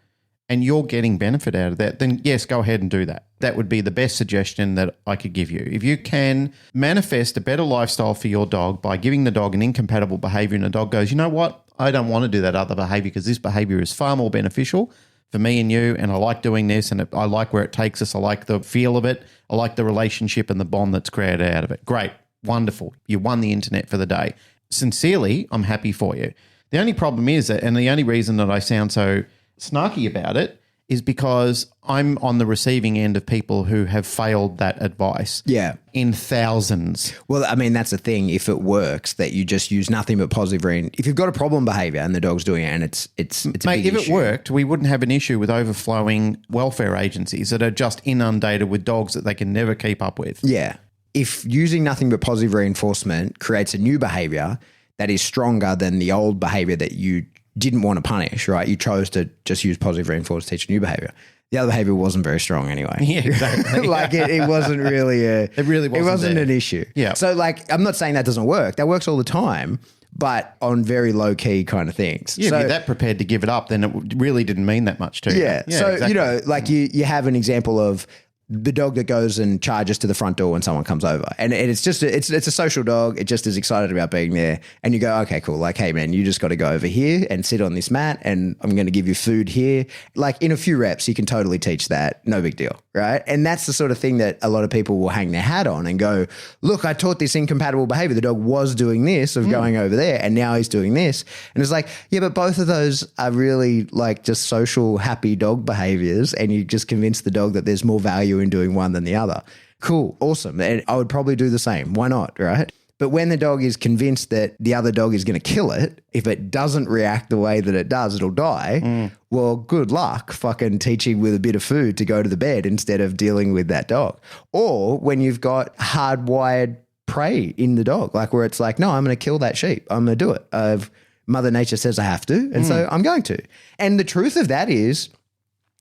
and you're getting benefit out of that, then yes, go ahead and do that. That would be the best suggestion that I could give you. If you can manifest a better lifestyle for your dog by giving the dog an incompatible behaviour and the dog goes, you know what? I don't want to do that other behavior because this behavior is far more beneficial for me and you, and I like doing this, and I like where it takes us. I like the feel of it. I like the relationship and the bond that's created out of it. Great. Wonderful. You won the internet for the day. Sincerely, I'm happy for you. The only problem is that, and the only reason that I sound so snarky about it is because I'm on the receiving end of people who have failed that advice. Yeah. In thousands. Well, I mean, that's the thing. If it works, that you just use nothing but positive reinforcement. If you've got a problem behavior and the dog's doing it and it's a Mate, big if issue. it worked, we wouldn't have an issue with overflowing welfare agencies that are just inundated with dogs that they can never keep up with. Yeah. If using nothing but positive reinforcement creates a new behavior that is stronger than the old behavior that you didn't want to punish, right? You chose to just use positive reinforcement to teach a new behavior. The other behavior wasn't very strong anyway. Yeah, exactly. Like it wasn't really it really wasn't. It wasn't there. an issue. Yeah. So like, I'm not saying that doesn't work. That works all the time, but on very low key kind of things. Yeah, so, if you're that prepared to give it up, then it really didn't mean that much to you. Yeah. So, exactly. you know, like you have an example of the dog that goes and charges to the front door when someone comes over. And it's just, it's a social dog. It just is excited about being there. And you go, okay, cool. Like, hey man, you just got to go over here and sit on this mat and I'm going to give you food here. Like in a few reps, you can totally teach that. No big deal. Right. And that's the sort of thing that a lot of people will hang their hat on and go, look, I taught this incompatible behavior. The dog was doing this of going over there and now he's doing this. And it's like, yeah, but both of those are really like just social happy dog behaviors. And you just convince the dog that there's more value in doing one than the other. Cool. Awesome. And I would probably do the same. Why not? Right. But when the dog is convinced that the other dog is going to kill it, if it doesn't react the way that it does, it'll die. Well, good luck fucking teaching with a bit of food to go to the bed instead of dealing with that dog. Or when you've got hardwired prey in the dog, like where it's like, no, I'm going to kill that sheep. I'm going to do it. Mother Nature says I have to. And so I'm going to. And the truth of that is,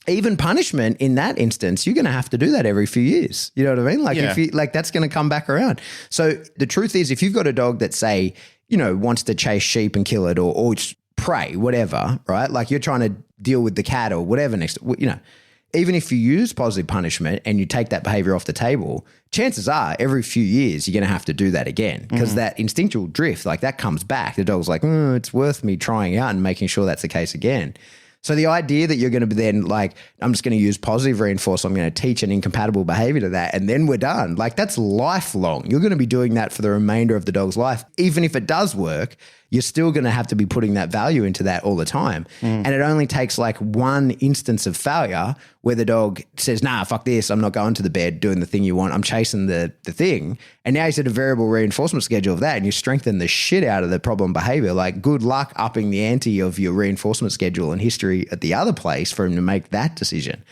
even punishment in that instance, you're going to have to do that every few years. You know what I mean? Like if you, like that's going to come back around. So the truth is, if you've got a dog that say, you know, wants to chase sheep and kill it or prey, whatever, right? Like you're trying to deal with the cat or whatever next, you know, even if you use positive punishment and you take that behavior off the table, chances are every few years you're going to have to do that again because that instinctual drift, like that comes back. The dog's like, it's worth me trying out and making sure that's the case again. So the idea that you're going to be then like, I'm just going to use positive reinforcement, I'm going to teach an incompatible behavior to that, and then we're done. Like that's lifelong. You're going to be doing that for the remainder of the dog's life. Even if it does work, you're still going to have to be putting that value into that all the time. And it only takes like one instance of failure where the dog says, nah, fuck this. I'm not going to the bed doing the thing you want. I'm chasing the thing. And now you set a variable reinforcement schedule of that and you strengthen the shit out of the problem behavior. Like good luck upping the ante of your reinforcement schedule and history at the other place for him to make that decision.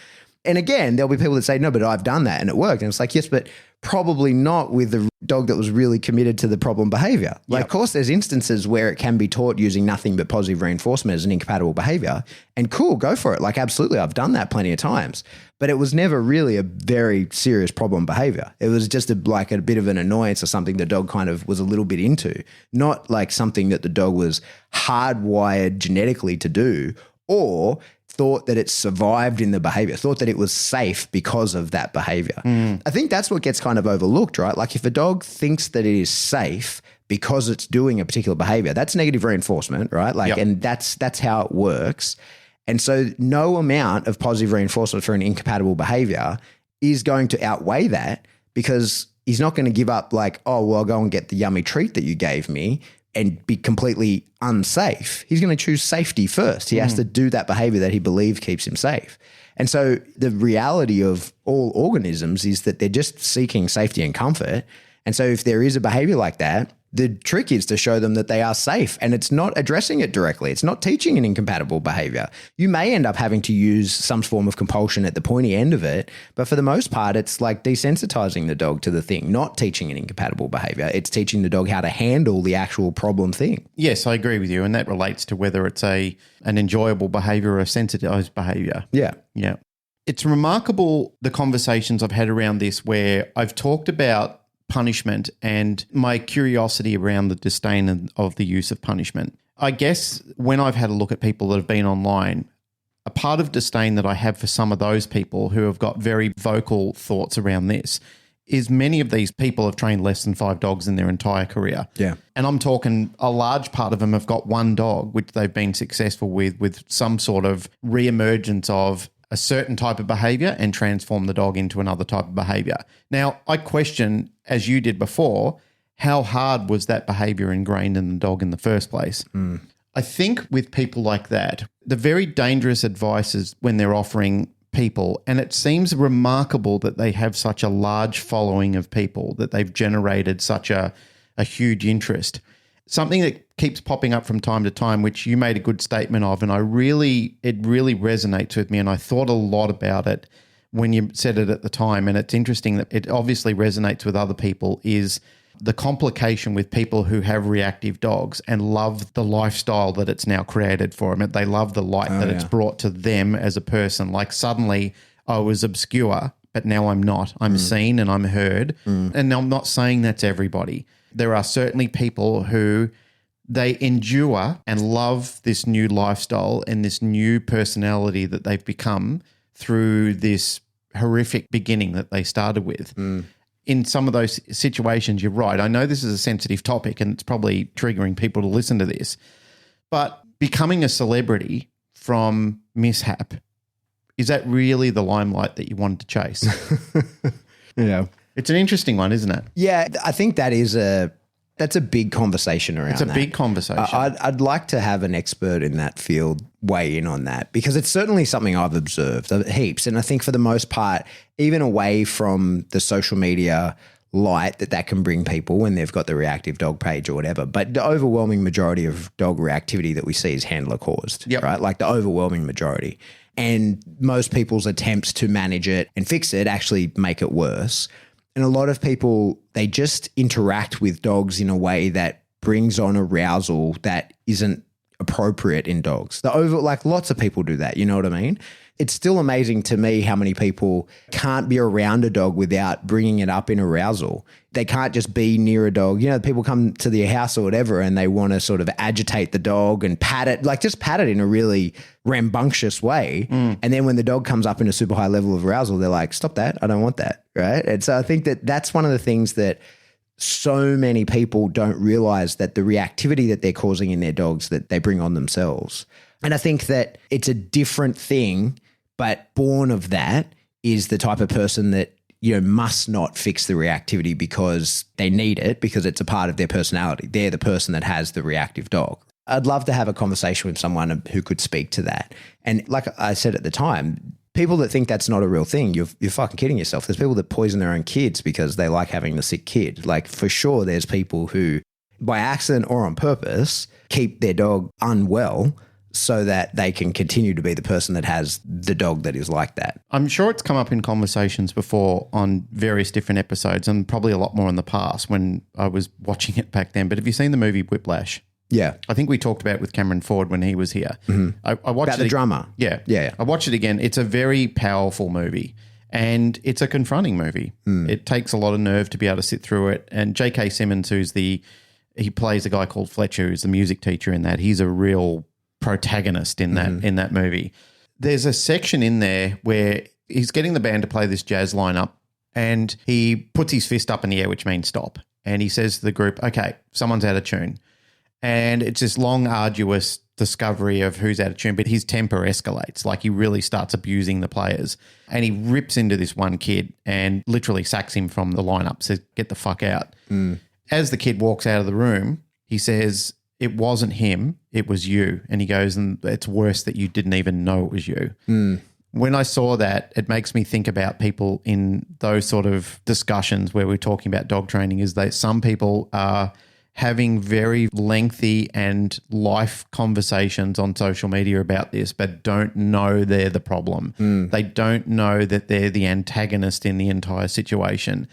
And again, there'll be people that say, no, but I've done that and it worked. And it's like, yes, but probably not with the dog that was really committed to the problem behavior. Like, of course, there's instances where it can be taught using nothing but positive reinforcement as an incompatible behavior. And cool, go for it. Like, absolutely, I've done that plenty of times. But it was never really a very serious problem behavior. It was just like a bit of an annoyance or something the dog kind of was a little bit into, not like something that the dog was hardwired genetically to do or thought that it survived in the behavior, thought that it was safe because of that behavior. I think that's what gets kind of overlooked, right? Like if a dog thinks that it is safe because it's doing a particular behavior, that's negative reinforcement, right? Like, and that's how it works. And so no amount of positive reinforcement for an incompatible behavior is going to outweigh that, because he's not going to give up like, oh, well, I'll go and get the yummy treat that you gave me and be completely unsafe. He's going to choose safety first. He has to do that behavior that he believes keeps him safe. And so the reality of all organisms is that they're just seeking safety and comfort. And so if there is a behavior like that, the trick is to show them that they are safe, and it's not addressing it directly. It's not teaching an incompatible behavior. You may end up having to use some form of compulsion at the pointy end of it, but for the most part, it's like desensitizing the dog to the thing, not teaching an incompatible behavior. It's teaching the dog how to handle the actual problem thing. Yes, I agree with you. And that relates to whether it's an enjoyable behavior or a sensitized behavior. Yeah. Yeah. It's remarkable the conversations I've had around this where I've talked about punishment and my curiosity around the disdain of the use of punishment. I guess when I've had a look at people that have been online, a part of disdain that I have for some of those people who have got very vocal thoughts around this is many of these people have trained less than 5 dogs in their entire career. Yeah. And I'm talking a large part of them have got one dog, which they've been successful with some sort of reemergence of a certain type of behavior and transform the dog into another type of behavior. Now, I question, as you did before, how hard was that behavior ingrained in the dog in the first place? I think with people like that, the very dangerous advice is when they're offering people, and it seems remarkable that they have such a large following of people, that they've generated such a huge interest. Something that keeps popping up from time to time, which you made a good statement of, and it really resonates with me, and I thought a lot about it when you said it at the time, and it's interesting that it obviously resonates with other people, is the complication with people who have reactive dogs and love the lifestyle that it's now created for them. They love the light that it's brought to them as a person. Like suddenly I was obscure, but now I'm not. I'm seen and I'm heard. And I'm not saying that's everybody. There are certainly people who they endure and love this new lifestyle and this new personality that they've become through this horrific beginning that they started with. In some of those situations, you're right. I know this is a sensitive topic and it's probably triggering people to listen to this, but becoming a celebrity from mishap, is that really the limelight that you wanted to chase? Yeah. It's an interesting one, isn't it? Yeah, I think that's a big conversation around that. It's a big conversation. I'd like to have an expert in that field weigh in on that, because it's certainly something I've observed heaps. And I think for the most part, even away from the social media light that can bring people when they've got the reactive dog page or whatever, but the overwhelming majority of dog reactivity that we see is handler caused, right? Like the overwhelming majority. And most people's attempts to manage it and fix it actually make it worse. And a lot of people, they just interact with dogs in a way that brings on arousal that isn't appropriate in dogs. Like lots of people do that, you know what I mean? It's still amazing to me how many people can't be around a dog without bringing it up in arousal. They can't just be near a dog. You know, people come to their house or whatever and they want to sort of agitate the dog and pat it, like just pat it in a really rambunctious way. And then when the dog comes up in a super high level of arousal, they're like, stop that. I don't want that. Right. And so I think that's one of the things that so many people don't realize, that the reactivity that they're causing in their dogs that they bring on themselves. And I think that it's a different thing, but born of that is the type of person that must not fix the reactivity because they need it, because it's a part of their personality. They're the person that has the reactive dog. I'd love to have a conversation with someone who could speak to that. And like I said at the time, people that think that's not a real thing, you're fucking kidding yourself. There's people that poison their own kids because they like having the sick kid. Like, for sure, there's people who, by accident or on purpose, keep their dog unwell so that they can continue to be the person that has the dog that is like that. I'm sure it's come up in conversations before on various different episodes, and probably a lot more in the past when I was watching it back then. But have you seen the movie Whiplash? Yeah. I think we talked about it with Cameron Ford when he was here. Mm-hmm. I watched about the drummer. Yeah. I watched it again. It's a very powerful movie, and it's a confronting movie. It takes a lot of nerve to be able to sit through it. And J.K. Simmons, he plays a guy called Fletcher, who's the music teacher in that. He's a real protagonist in that movie. There's a section in there where he's getting the band to play this jazz lineup, and he puts his fist up in the air, which means stop. And he says to the group, okay, someone's out of tune. And it's this long, arduous discovery of who's out of tune, but his temper escalates. Like, he really starts abusing the players, and he rips into this one kid and literally sacks him from the lineup, says, get the fuck out. As the kid walks out of the room, he says, it wasn't him, it was you. And he goes, and it's worse that you didn't even know it was you. When I saw that, it makes me think about people in those sort of discussions where we're talking about dog training, is that some people are having very lengthy and life conversations on social media about this, but don't know they're the problem. They don't know that they're the antagonist in the entire situation.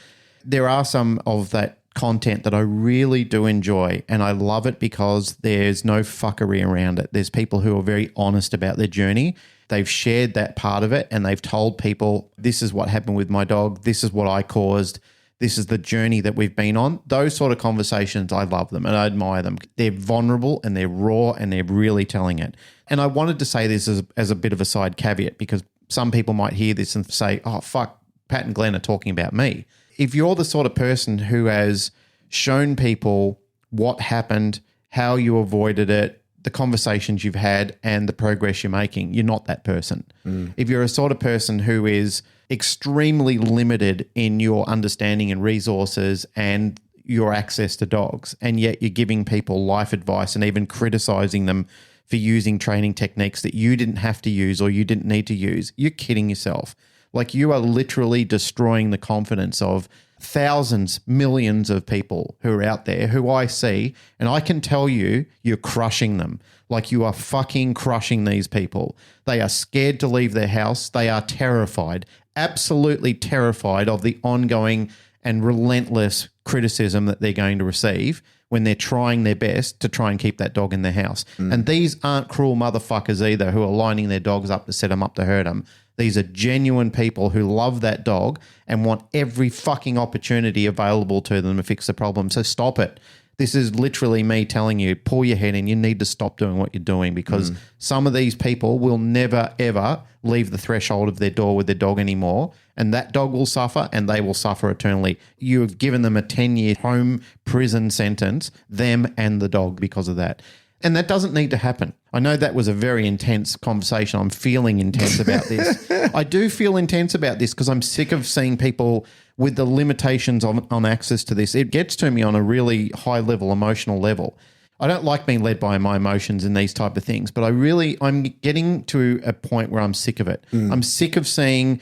There are some of that content that I really do enjoy, and I love it because there's no fuckery around it. There's people who are very honest about their journey. They've shared that part of it, and they've told people, this is what happened with my dog, this is what I caused, this is the journey that we've been on. Those sort of conversations, I love them and I admire them. They're vulnerable and they're raw and they're really telling it. And I wanted to say this as a bit of a side caveat, because some people might hear this and say, oh, fuck, Pat and Glenn are talking about me. If you're the sort of person who has shown people what happened, how you avoided it, the conversations you've had, and the progress you're making, you're not that person. If you're a sort of person who is extremely limited in your understanding and resources and your access to dogs, and yet you're giving people life advice and even criticizing them for using training techniques that you didn't have to use or you didn't need to use, you're kidding yourself. Like, you are literally destroying the confidence of thousands, millions of people who are out there who I see, and I can tell you, you're crushing them. Like, you are fucking crushing these people. They are scared to leave their house. They are terrified, absolutely terrified of the ongoing and relentless criticism that they're going to receive when they're trying their best to try and keep that dog in their house. And these aren't cruel motherfuckers either who are lining their dogs up to set them up to hurt them. These are genuine people who love that dog and want every fucking opportunity available to them to fix the problem. So stop it. This is literally me telling you, pull your head in. You need to stop doing what you're doing, because some of these people will never, ever leave the threshold of their door with their dog anymore, and that dog will suffer and they will suffer eternally. You have given them a 10-year home prison sentence, them and the dog, because of that. And that doesn't need to happen. I know that was a very intense conversation. I'm feeling intense about this. I do feel intense about this because I'm sick of seeing people with the limitations on access to this. It gets to me on a really high level, emotional level. I don't like being led by my emotions in these type of things, but I'm getting to a point where I'm sick of it. I'm sick of seeing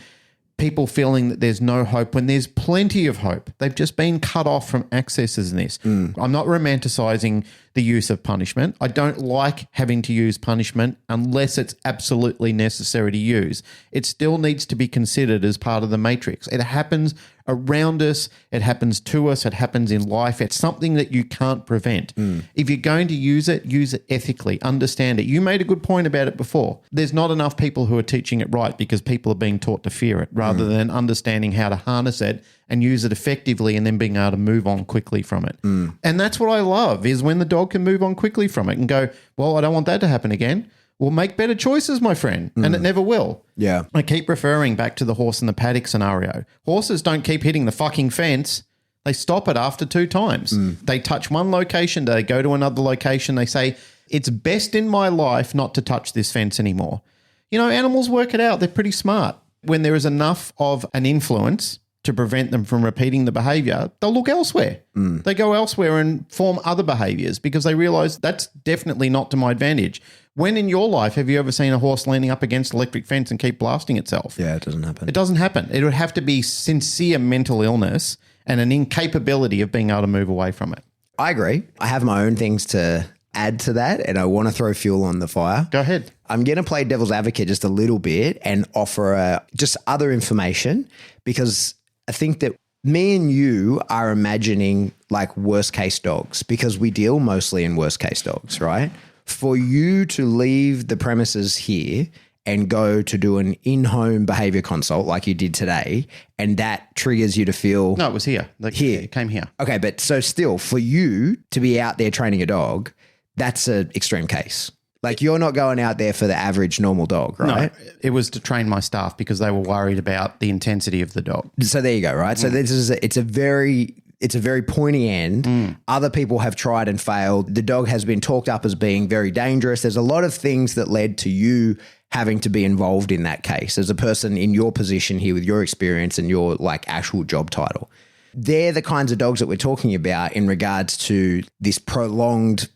people feeling that there's no hope when there's plenty of hope. They've just been cut off from accesses in this. I'm not romanticizing the use of punishment. I don't like having to use punishment unless it's absolutely necessary to use. It still needs to be considered as part of the matrix. It happens around us. It happens to us. It happens in life. It's something that you can't prevent. If you're going to use it ethically. Understand it. You made a good point about it before. There's not enough people who are teaching it right because people are being taught to fear it rather than understanding how to harness it and use it effectively and then being able to move on quickly from it. And that's what I love, is when the dog can move on quickly from it and go, well, I don't want that to happen again. Well, make better choices, my friend. And it never will. Yeah. I keep referring back to the horse in the paddock scenario. Horses don't keep hitting the fucking fence. They stop it after 2 times. They touch one location, they go to another location. They say, it's best in my life not to touch this fence anymore. You know, animals work it out. They're pretty smart. When there is enough of an influence to prevent them from repeating the behavior, they'll look elsewhere. They go elsewhere and form other behaviors because they realize that's definitely not to my advantage. When in your life have you ever seen a horse leaning up against an electric fence and keep blasting itself? Yeah, it doesn't happen. It doesn't happen. It would have to be sincere mental illness and an incapability of being able to move away from it. I agree. I have my own things to add to that, and I want to throw fuel on the fire. Go ahead. I'm going to play devil's advocate just a little bit and offer just other information, because I think that me and you are imagining like worst case dogs, because we deal mostly in worst case dogs, right? For you to leave the premises here and go to do an in-home behavior consult like you did today, and that triggers you to feel... No, it was here. Here. It came here. Okay, but so still, for you to be out there training a dog, that's an extreme case. Like, you're not going out there for the average normal dog, right? No, it was to train my staff because they were worried about the intensity of the dog. So there you go, right? So this is it's a very pointy end. Other people have tried and failed. The dog has been talked up as being very dangerous. There's a lot of things that led to you having to be involved in that case as a person in your position here with your experience and your like actual job title. They're the kinds of dogs that we're talking about in regards to this prolonged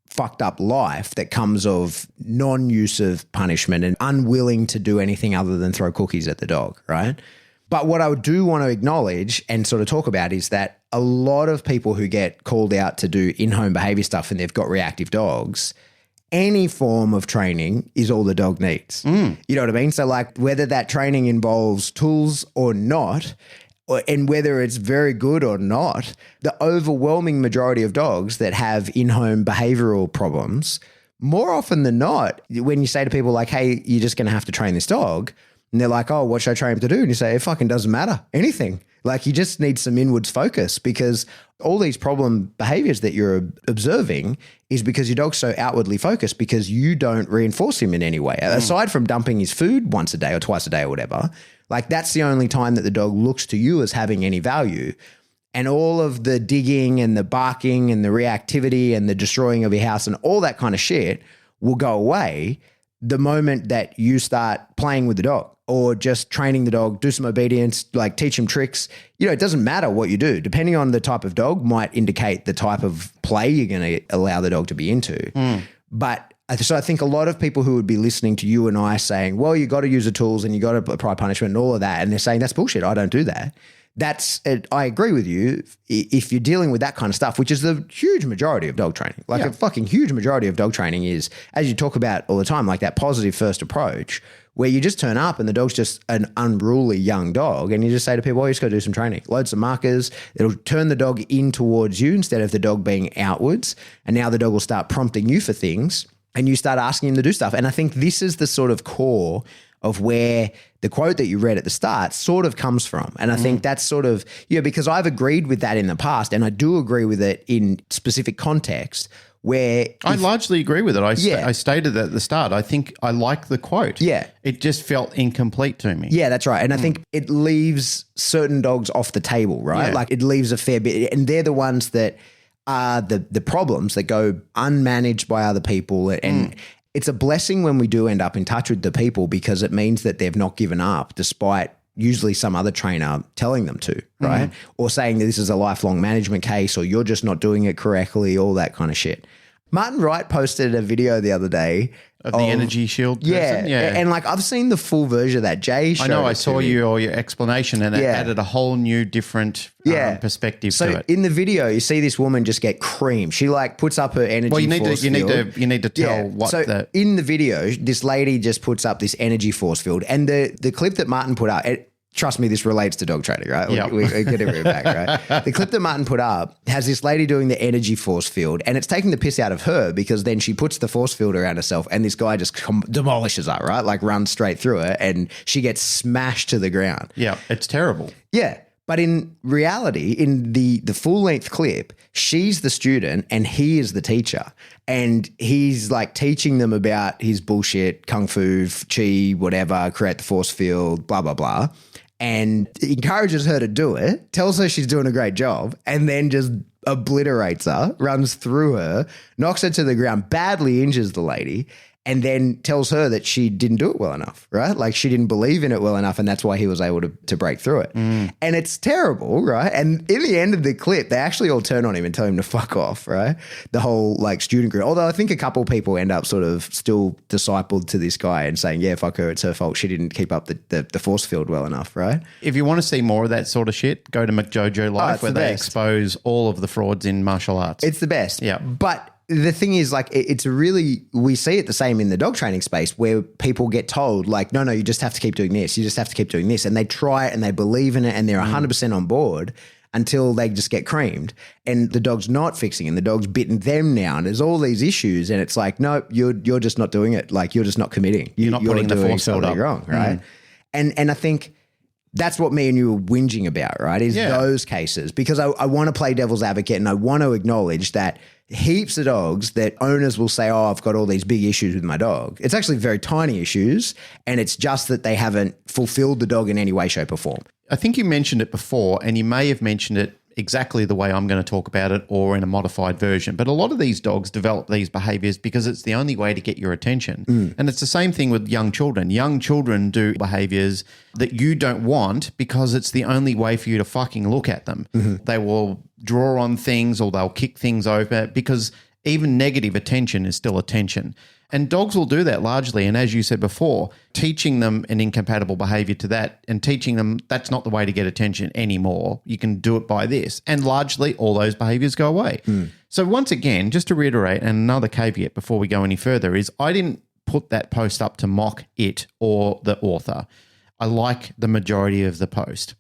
fucked up life that comes of non-use of punishment and unwilling to do anything other than throw cookies at the dog, right? But what I do want to acknowledge and sort of talk about is that a lot of people who get called out to do in-home behavior stuff and they've got reactive dogs, any form of training is all the dog needs. You know what I mean? So like whether that training involves tools or not, and whether it's very good or not, the overwhelming majority of dogs that have in-home behavioral problems, more often than not, when you say to people like, hey, you're just going to have to train this dog, and they're like, oh, what should I train him to do? And you say, it fucking doesn't matter. Anything. Like, you just need some inwards focus, because all these problem behaviors that you're observing is because your dog's so outwardly focused because you don't reinforce him in any way. Aside from dumping his food once a day or twice a day or whatever, like that's the only time that the dog looks to you as having any value. And all of the digging and the barking and the reactivity and the destroying of your house and all that kind of shit will go away the moment that you start playing with the dog or just training the dog, do some obedience, like teach him tricks. You know, it doesn't matter what you do. Depending on the type of dog might indicate the type of play you're going to allow the dog to be into. But so I think a lot of people who would be listening to you and I saying, well, you got to use the tools and you got to apply punishment and all of that, and they're saying that's bullshit, I don't do that. I agree with you if you're dealing with that kind of stuff, which is the huge majority of dog training. Like a fucking huge majority of dog training is, as you talk about all the time, like that positive first approach where you just turn up and the dog's just an unruly young dog and you just say to people, oh, you just got to do some training, load some markers. It'll turn the dog in towards you instead of the dog being outwards. And now the dog will start prompting you for things and you start asking him to do stuff. And I think this is the sort of core of where the quote that you read at the start sort of comes from. And I think that's sort of, because I've agreed with that in the past and I do agree with it in specific context where... I largely agree with it. I stated that at the start. I think I like the quote. Yeah. It just felt incomplete to me. Yeah, that's right. And I think it leaves certain dogs off the table, right? Yeah. Like it leaves a fair bit. And they're the ones that are the problems that go unmanaged by other people. And it's a blessing when we do end up in touch with the people because it means that they've not given up despite usually some other trainer telling them to, right? Or saying that this is a lifelong management case or you're just not doing it correctly, all that kind of shit. Martin Wright posted a video the other day of the energy shield person? Yeah. And like I've seen the full version of that. Jay showed I know. it I to saw me. your explanation and it added a whole new different perspective so to it. In the video, you see this woman just get creamed. She like puts up her energy Well, you need force field. you need to tell what so the... in the video, this lady just puts up this energy force field. And the clip that Martin put up, trust me, this relates to dog training, right? Yeah. We get it back, right? The clip that Martin put up has this lady doing the energy force field and it's taking the piss out of her because then she puts the force field around herself and this guy just demolishes her, right? Like runs straight through her and she gets smashed to the ground. Yeah, it's terrible. Yeah. But in reality, in the full length clip, she's the student and he is the teacher. And he's like teaching them about his bullshit, kung fu, chi, whatever, create the force field, blah, blah, blah. And encourages her to do it, tells her she's doing a great job, and then just obliterates her, runs through her, knocks her to the ground, badly injures the lady. and then tells her that she didn't do it well enough, right? Like she didn't believe in it well enough, and that's why he was able to break through it. And it's terrible, right? And in the end of the clip, they actually all turn on him and tell him to fuck off, right? The whole like student group. Although I think a couple people end up sort of still discipled to this guy and saying, yeah, fuck her, it's her fault. She didn't keep up the force field well enough, right? If you want to see more of that sort of shit, go to McJojo Life where they expose all of the frauds in martial arts. It's the best. Yeah. But the thing is, like, it's really, we see it the same in the dog training space where people get told, like, no, you just have to keep doing this. You just have to keep doing this. And they try it and they believe in it and they're 100% on board until they just get creamed. And the dog's not fixing and the dog's bitten them now. And there's all these issues. And it's like, no, you're just not doing it. Like, you're just not committing. You're not putting the force field up. Wrong, right? And I think that's what me and you were whinging about, right? Is those cases. Because I want to play devil's advocate and I want to acknowledge that heaps of dogs that owners will say, oh, I've got all these big issues with my dog. It's actually very tiny issues, and it's just that they haven't fulfilled the dog in any way, shape or form. I think you mentioned it before, and you may have mentioned it exactly the way I'm going to talk about it or in a modified version. But a lot of these dogs develop these behaviors because it's the only way to get your attention. And it's the same thing with young children. Young children do behaviors that you don't want because it's the only way for you to fucking look at them. They will draw on things or they'll kick things over because even negative attention is still attention. And dogs will do that largely. And as you said before, teaching them an incompatible behavior to that and teaching them that's not the way to get attention anymore. You can do it by this. And largely all those behaviors go away. So once again, just to reiterate, and another caveat before we go any further is I didn't put that post up to mock it or the author. I like the majority of the post.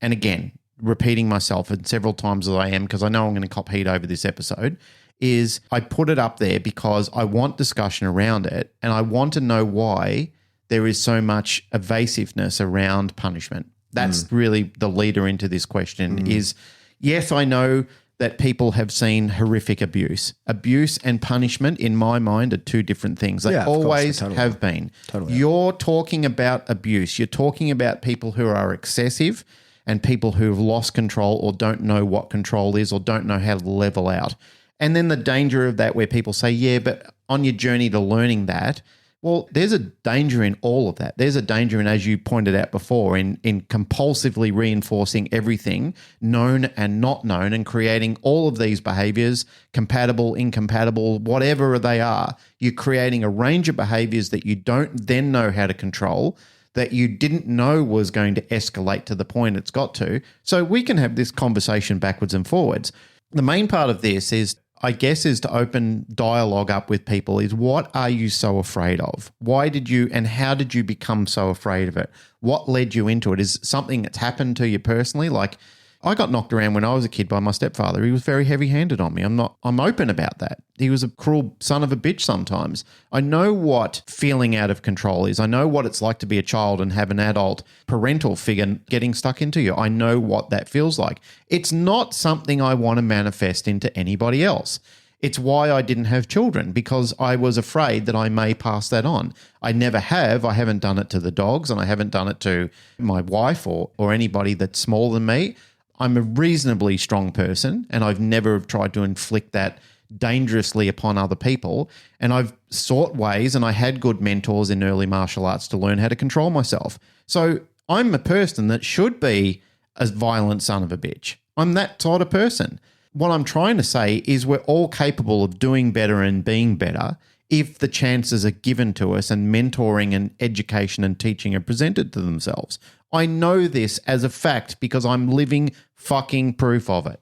And again, repeating myself and several times as I am because I know I'm going to cop heat over this episode, is I put it up there because I want discussion around it and I want to know why there is so much evasiveness around punishment. That's really the leader into this question is, yes, I know that people have seen horrific abuse. Abuse and punishment, in my mind, are two different things. They always have been. You're talking about abuse. You're talking about people who are excessive and people who have lost control or don't know what control is or don't know how to level out. And then the danger of that where people say, yeah, but on your journey to learning that, well, there's a danger in all of that. There's a danger in, as you pointed out before, in compulsively reinforcing everything known and not known and creating all of these behaviors, compatible, incompatible, whatever they are. You're creating a range of behaviors that you don't then know how to control, that you didn't know was going to escalate to the point it's got to. So we can have this conversation backwards and forwards. The main part of this is, I guess, is to open dialogue up with people is what are you so afraid of? Why did you and how did you become so afraid of it? What led you into it? Is it something that's happened to you personally? Like I got knocked around when I was a kid by my stepfather. He was very heavy-handed on me. I'm open about that. He was a cruel son of a bitch sometimes. I know what feeling out of control is. I know what it's like to be a child and have an adult parental figure getting stuck into you. I know what that feels like. It's not something I want to manifest into anybody else. It's why I didn't have children, because I was afraid that I may pass that on. I never have. I haven't done it to the dogs and I haven't done it to my wife or anybody that's smaller than me. I'm a reasonably strong person and I've never tried to inflict that dangerously upon other people. And I've sought ways and I had good mentors in early martial arts to learn how to control myself. So I'm a person that should be a violent son of a bitch. I'm that sort of person. What I'm trying to say is we're all capable of doing better and being better if the chances are given to us and mentoring and education and teaching are presented to themselves. I know this as a fact because I'm living fucking proof of it.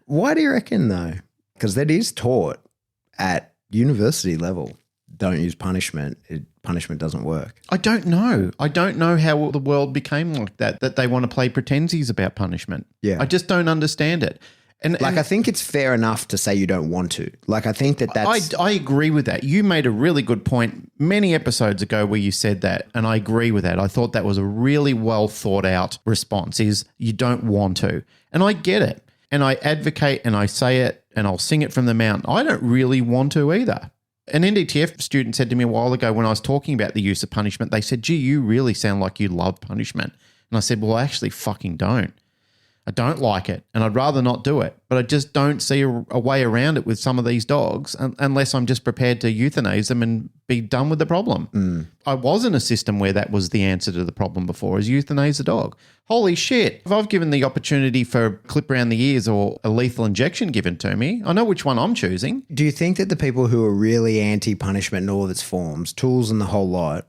Why do you reckon though? Because that is taught at university level. Don't use punishment. Punishment doesn't work. I don't know. I don't know how the world became like that they want to play pretensies about punishment. Yeah. I just don't understand it. And I think it's fair enough to say you don't want to. Like, I think that's... I agree with that. You made a really good point many episodes ago where you said that, and I agree with that. I thought that was a really well thought out response, is you don't want to. And I get it. And I advocate and I say it and I'll sing it from the mountain. I don't really want to either. An NDTF student said to me a while ago when I was talking about the use of punishment, they said, gee, you really sound like you love punishment. And I said, well, I actually fucking don't. I don't like it, and I'd rather not do it. But I just don't see a way around it with some of these dogs unless I'm just prepared to euthanize them and be done with the problem. I was in a system where that was the answer to the problem before, is euthanize a dog. Holy shit. If I've given the opportunity for a clip around the ears or a lethal injection given to me, I know which one I'm choosing. Do you think that the people who are really anti-punishment in all of its forms, tools and the whole lot,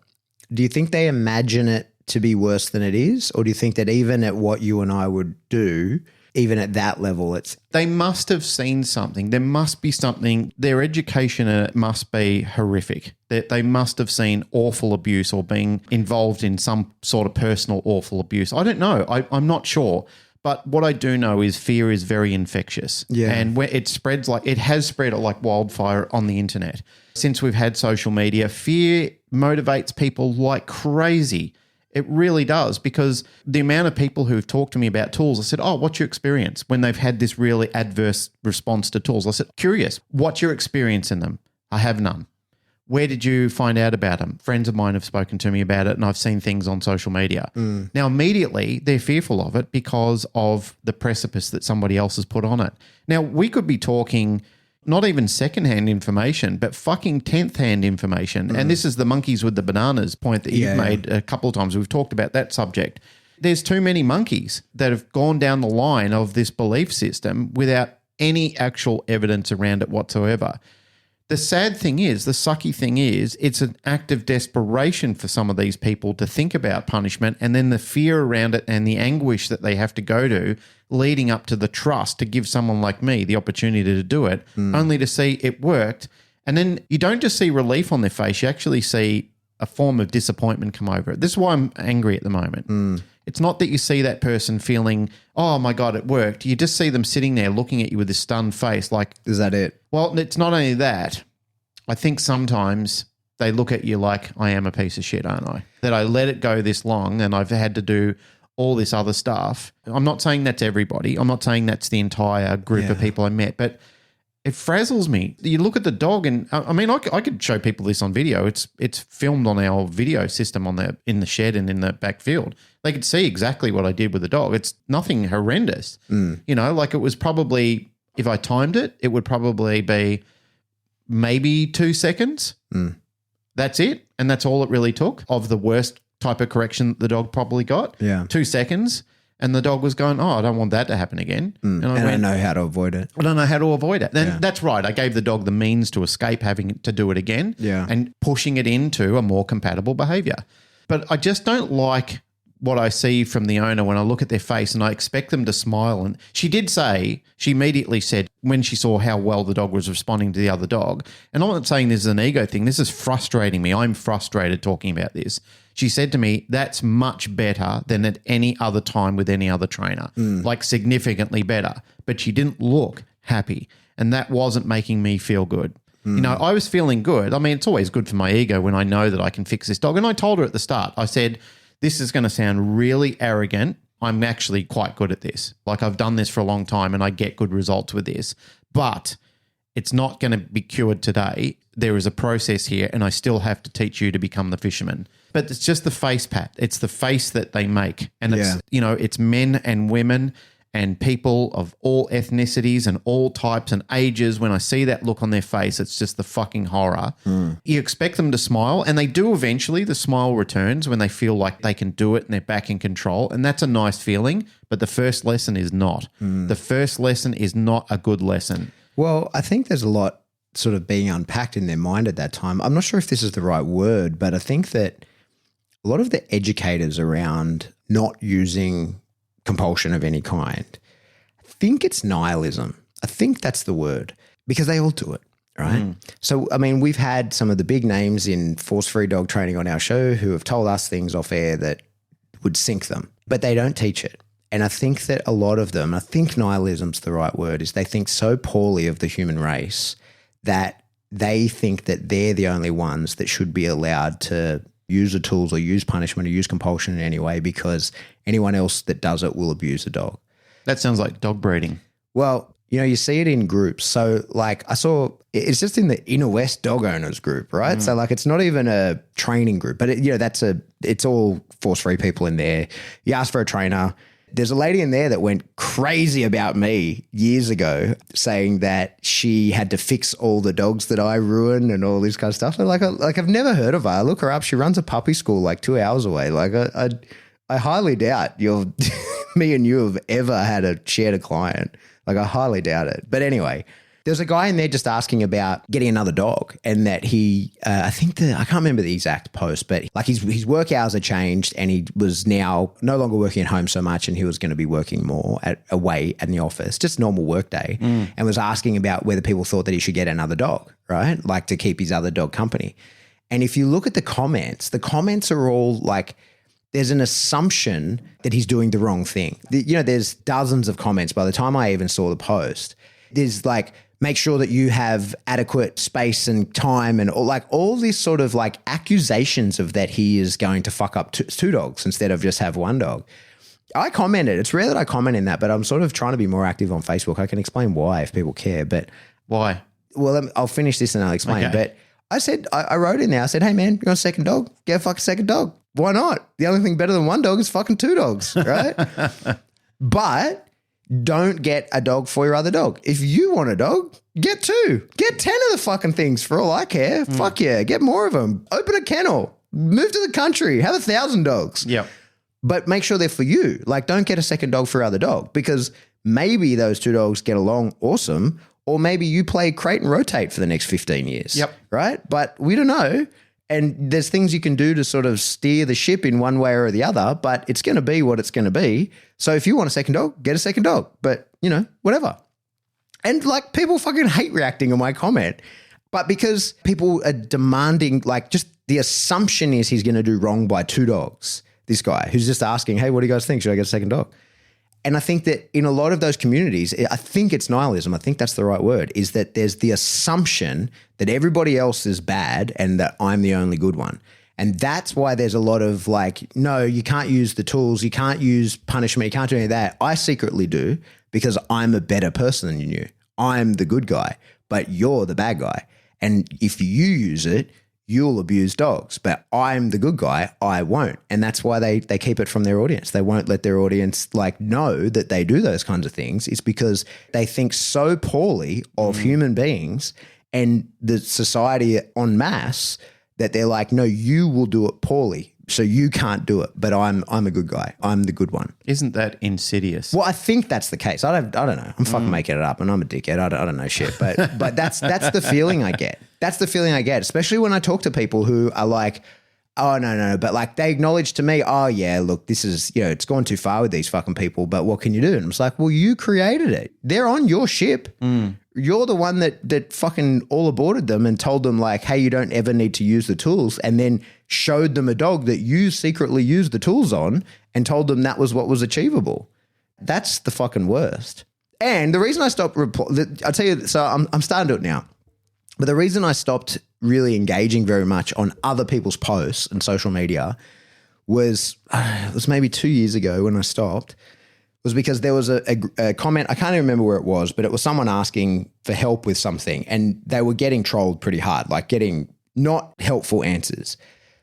do you think they imagine it to be worse than it is? Or do you think that even at what you and I would do, even at that level, it's... They must have seen something. There must be something. Their education must be horrific. They must have seen awful abuse or being involved in some sort of personal awful abuse. I don't know. I'm not sure. But what I do know is fear is very infectious. Yeah. And where it spreads it has spread like wildfire on the internet. Since we've had social media, fear motivates people like crazy. It really does, because the amount of people who've talked to me about tools, I said, oh, what's your experience when they've had this really adverse response to tools? I said, curious, what's your experience in them? I have none. Where did you find out about them? Friends of mine have spoken to me about it, and I've seen things on social media. Now, immediately, they're fearful of it because of the precipice that somebody else has put on it. Now, we could be talking not even secondhand information, but fucking 10th-hand information. And this is the monkeys with the bananas point that you've made a couple of times. We've talked about that subject. There's too many monkeys that have gone down the line of this belief system without any actual evidence around it whatsoever. The sad thing is, the sucky thing is, it's an act of desperation for some of these people to think about punishment, and then the fear around it and the anguish that they have to go to leading up to the trust to give someone like me the opportunity to do it, only to see it worked. And then you don't just see relief on their face, you actually see a form of disappointment come over it. This is why I'm angry at the moment. It's not that you see that person feeling, oh my God, it worked. You just see them sitting there looking at you with this stunned face like... Is that it? Well, it's not only that. I think sometimes they look at you like, I am a piece of shit, aren't I? That I let it go this long and I've had to do all this other stuff. I'm not saying that's everybody. I'm not saying that's the entire group of people I met, but it frazzles me. You look at the dog and, I mean, I could show people this on video. It's filmed on our video system in the shed and in the back field. They could see exactly what I did with the dog. It's nothing horrendous. You know, like it was probably, if I timed it, it would probably be maybe 2 seconds. That's it. And that's all it really took of the worst type of correction that the dog probably got. 2 seconds. And the dog was going, oh, I don't want that to happen again. And I know how to avoid it. I don't know how to avoid it. Then that's right. I gave the dog the means to escape having to do it again and pushing it into a more compatible behaviour. But I just don't like what I see from the owner when I look at their face and I expect them to smile. And she did say, she immediately said when she saw how well the dog was responding to the other dog, and I'm not saying this is an ego thing, this is frustrating me. I'm frustrated talking about this. She said to me, that's much better than at any other time with any other trainer, like significantly better. But she didn't look happy, and that wasn't making me feel good. You know, I was feeling good. I mean, it's always good for my ego when I know that I can fix this dog. And I told her at the start, I said, this is going to sound really arrogant. I'm actually quite good at this. Like I've done this for a long time and I get good results with this, but it's not going to be cured today. There is a process here and I still have to teach you to become the fisherman. But it's just the face pat. It's the face that they make. And it's, you know, it's men and women and people of all ethnicities and all types and ages. When I see that look on their face, it's just the fucking horror. You expect them to smile, and they do eventually. The smile returns when they feel like they can do it and they're back in control, and that's a nice feeling, but the first lesson is not. The first lesson is not a good lesson. Well, I think there's a lot sort of being unpacked in their mind at that time. I'm not sure if this is the right word, but I think that a lot of the educators around not using compulsion of any kind, I think it's nihilism. I think that's the word, because they all do it, right? So, I mean, we've had some of the big names in force-free dog training on our show who have told us things off air that would sink them, but they don't teach it. And I think that a lot of them, I think nihilism's the right word, is they think so poorly of the human race that they think that they're the only ones that should be allowed to use the tools or use punishment or use compulsion in any way, because anyone else that does it will abuse a dog. That sounds like dog breeding. Well, you know, you see it in groups. So like I saw, it's just in the Inner West dog owners group, right? So like it's not even a training group, but you know, it's all force-free people in there. You ask for a trainer, There's a lady in there that went crazy about me years ago, saying that she had to fix all the dogs that I ruined and all this kind of stuff. And I've never heard of her. I look her up. She runs a puppy school like 2 hours away. Like I highly doubt me and you have ever shared a client. Like I highly doubt it. But anyway, there's a guy in there just asking about getting another dog, and that he, I can't remember the exact post, but like his work hours had changed and he was now no longer working at home so much, and he was going to be working more away in the office, just normal work day, and was asking about whether people thought that he should get another dog, right? Like to keep his other dog company. And if you look at the comments are all like, there's an assumption that he's doing the wrong thing. There's dozens of comments by the time I even saw the post. There's like, make sure that you have adequate space and time and all these sort of like accusations of that he is going to fuck up two dogs instead of just have one dog. I commented. It's rare that I comment in that, but I'm sort of trying to be more active on Facebook. I can explain why if people care, but why? Well, I'll finish this and I'll explain. Okay. But I said, I wrote in there, I said, hey man, you want a second dog? Get a fucking second dog. Why not? The only thing better than one dog is fucking two dogs, right? But don't get a dog for your other dog. If you want a dog, get two. Get 10 of the fucking things for all I care. Fuck yeah. Get more of them. Open a kennel. Move to the country. Have 1,000 dogs. Yeah. But make sure they're for you. Like, don't get a second dog for your other dog, because maybe those two dogs get along awesome, or maybe you play crate and rotate for the next 15 years. Yep. Right? But we don't know. And there's things you can do to sort of steer the ship in one way or the other, but it's going to be what it's going to be. So if you want a second dog, get a second dog, but whatever. And like, people fucking hate reacting on my comment, but because people are demanding, like, just the assumption is he's going to do wrong by two dogs. This guy who's just asking, hey, what do you guys think? Should I get a second dog? And I think that in a lot of those communities, I think it's nihilism. I think that's the right word, is that there's the assumption that everybody else is bad and that I'm the only good one. And that's why there's a lot of like, no, you can't use the tools. You can't use punishment. You can't do any of that. I secretly do, because I'm a better person than you. I'm the good guy, but you're the bad guy. And if you use it, you'll abuse dogs, but I'm the good guy. I won't. And that's why they keep it from their audience. They won't let their audience like know that they do those kinds of things. It's because they think so poorly of human beings and the society en masse that they're like, no, you will do it poorly, so you can't do it. But I'm a good guy. I'm the good one. Isn't that insidious? Well, I think that's the case. I don't know. I'm fucking making it up, and I'm a dickhead. I don't know shit. But that's the feeling I get. That's the feeling I get, especially when I talk to people who are like, oh, no. But like, they acknowledge to me, oh yeah, look, this is, it's gone too far with these fucking people, but what can you do? And I'm like, well, you created it. They're on your ship. You're the one that fucking all aborted them and told them like, hey, you don't ever need to use the tools, and then showed them a dog that you secretly used the tools on and told them that was what was achievable. That's the fucking worst. And the reason I stopped, I'll tell you, so I'm starting to do it now. But the reason I stopped really engaging very much on other people's posts and social media was, it was maybe 2 years ago when I stopped, was because there was a comment, I can't even remember where it was, but it was someone asking for help with something, and they were getting trolled pretty hard, like getting not helpful answers.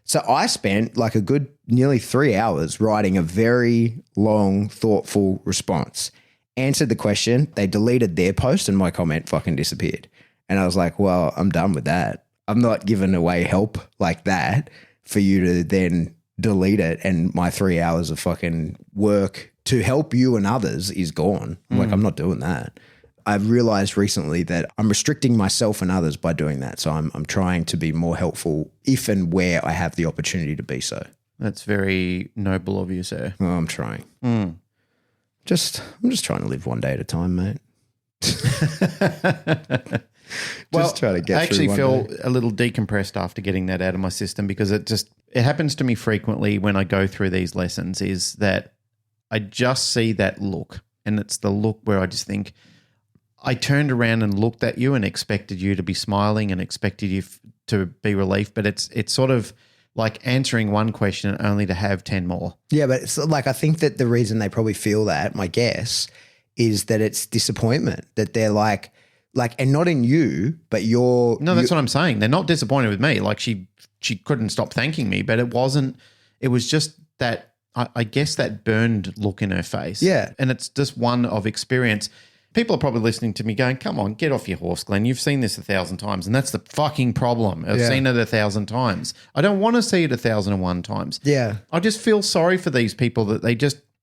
So I spent like a good nearly 3 hours writing a very long, thoughtful response, answered the question, they deleted their post, and my comment fucking disappeared. And I was like, well, I'm done with that. I'm not giving away help like that for you to then delete it, and my 3 hours of fucking work to help you and others is gone. Like, I'm not doing that. I've realized recently that I'm restricting myself and others by doing that. So I'm trying to be more helpful if and where I have the opportunity to be so. That's very noble of you, sir. Oh, I'm trying. I'm just trying to live one day at a time, mate. Well, try to get I actually through feel day. a little decompressed after getting that out of my system, because it happens to me frequently when I go through these lessons, is that I just see that look, and it's the look where I just think, I turned around and looked at you and expected you to be smiling and expected you to be relieved, but it's sort of like answering one question only to have 10 more. Yeah, but it's like, I think that the reason they probably feel that, my guess, is that it's disappointment, that they're like, and not in you, but you're. No, that's what I'm saying. They're not disappointed with me. Like, she couldn't stop thanking me, but it was just that I guess that burned look in her face. Yeah. And it's just one of experience. People are probably listening to me going, come on, get off your horse, Glenn. You've seen this 1,000 times, and that's the fucking problem. I've seen it 1,000 times. I don't want to see it 1,001 times. Yeah. I just feel sorry for these people that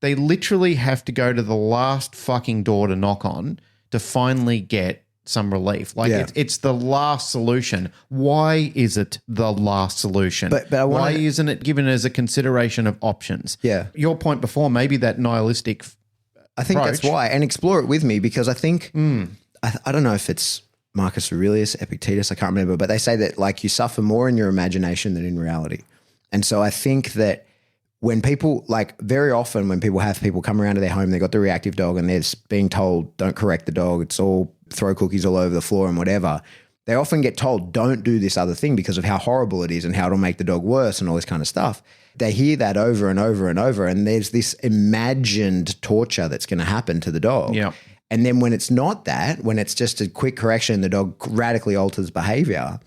they literally have to go to the last fucking door to knock on to finally get some relief. Like it's the last solution. Why is it the last solution? But why isn't it given as a consideration of options? Yeah. Your point before, maybe that nihilistic I think approach. that's why. And explore it with me, because I think, I don't know if it's Marcus Aurelius, Epictetus, I can't remember, but they say that like you suffer more in your imagination than in reality. And so I think that when people, like very often when people have people come around to their home, they got the reactive dog and they're being told, don't correct the dog. It's all throw cookies all over the floor and whatever. They often get told, don't do this other thing because of how horrible it is and how it'll make the dog worse and all this kind of stuff. They hear that over and over and over, and there's this imagined torture that's going to happen to the dog. Yeah. And then when it's not that, when it's just a quick correction, the dog radically alters behavior,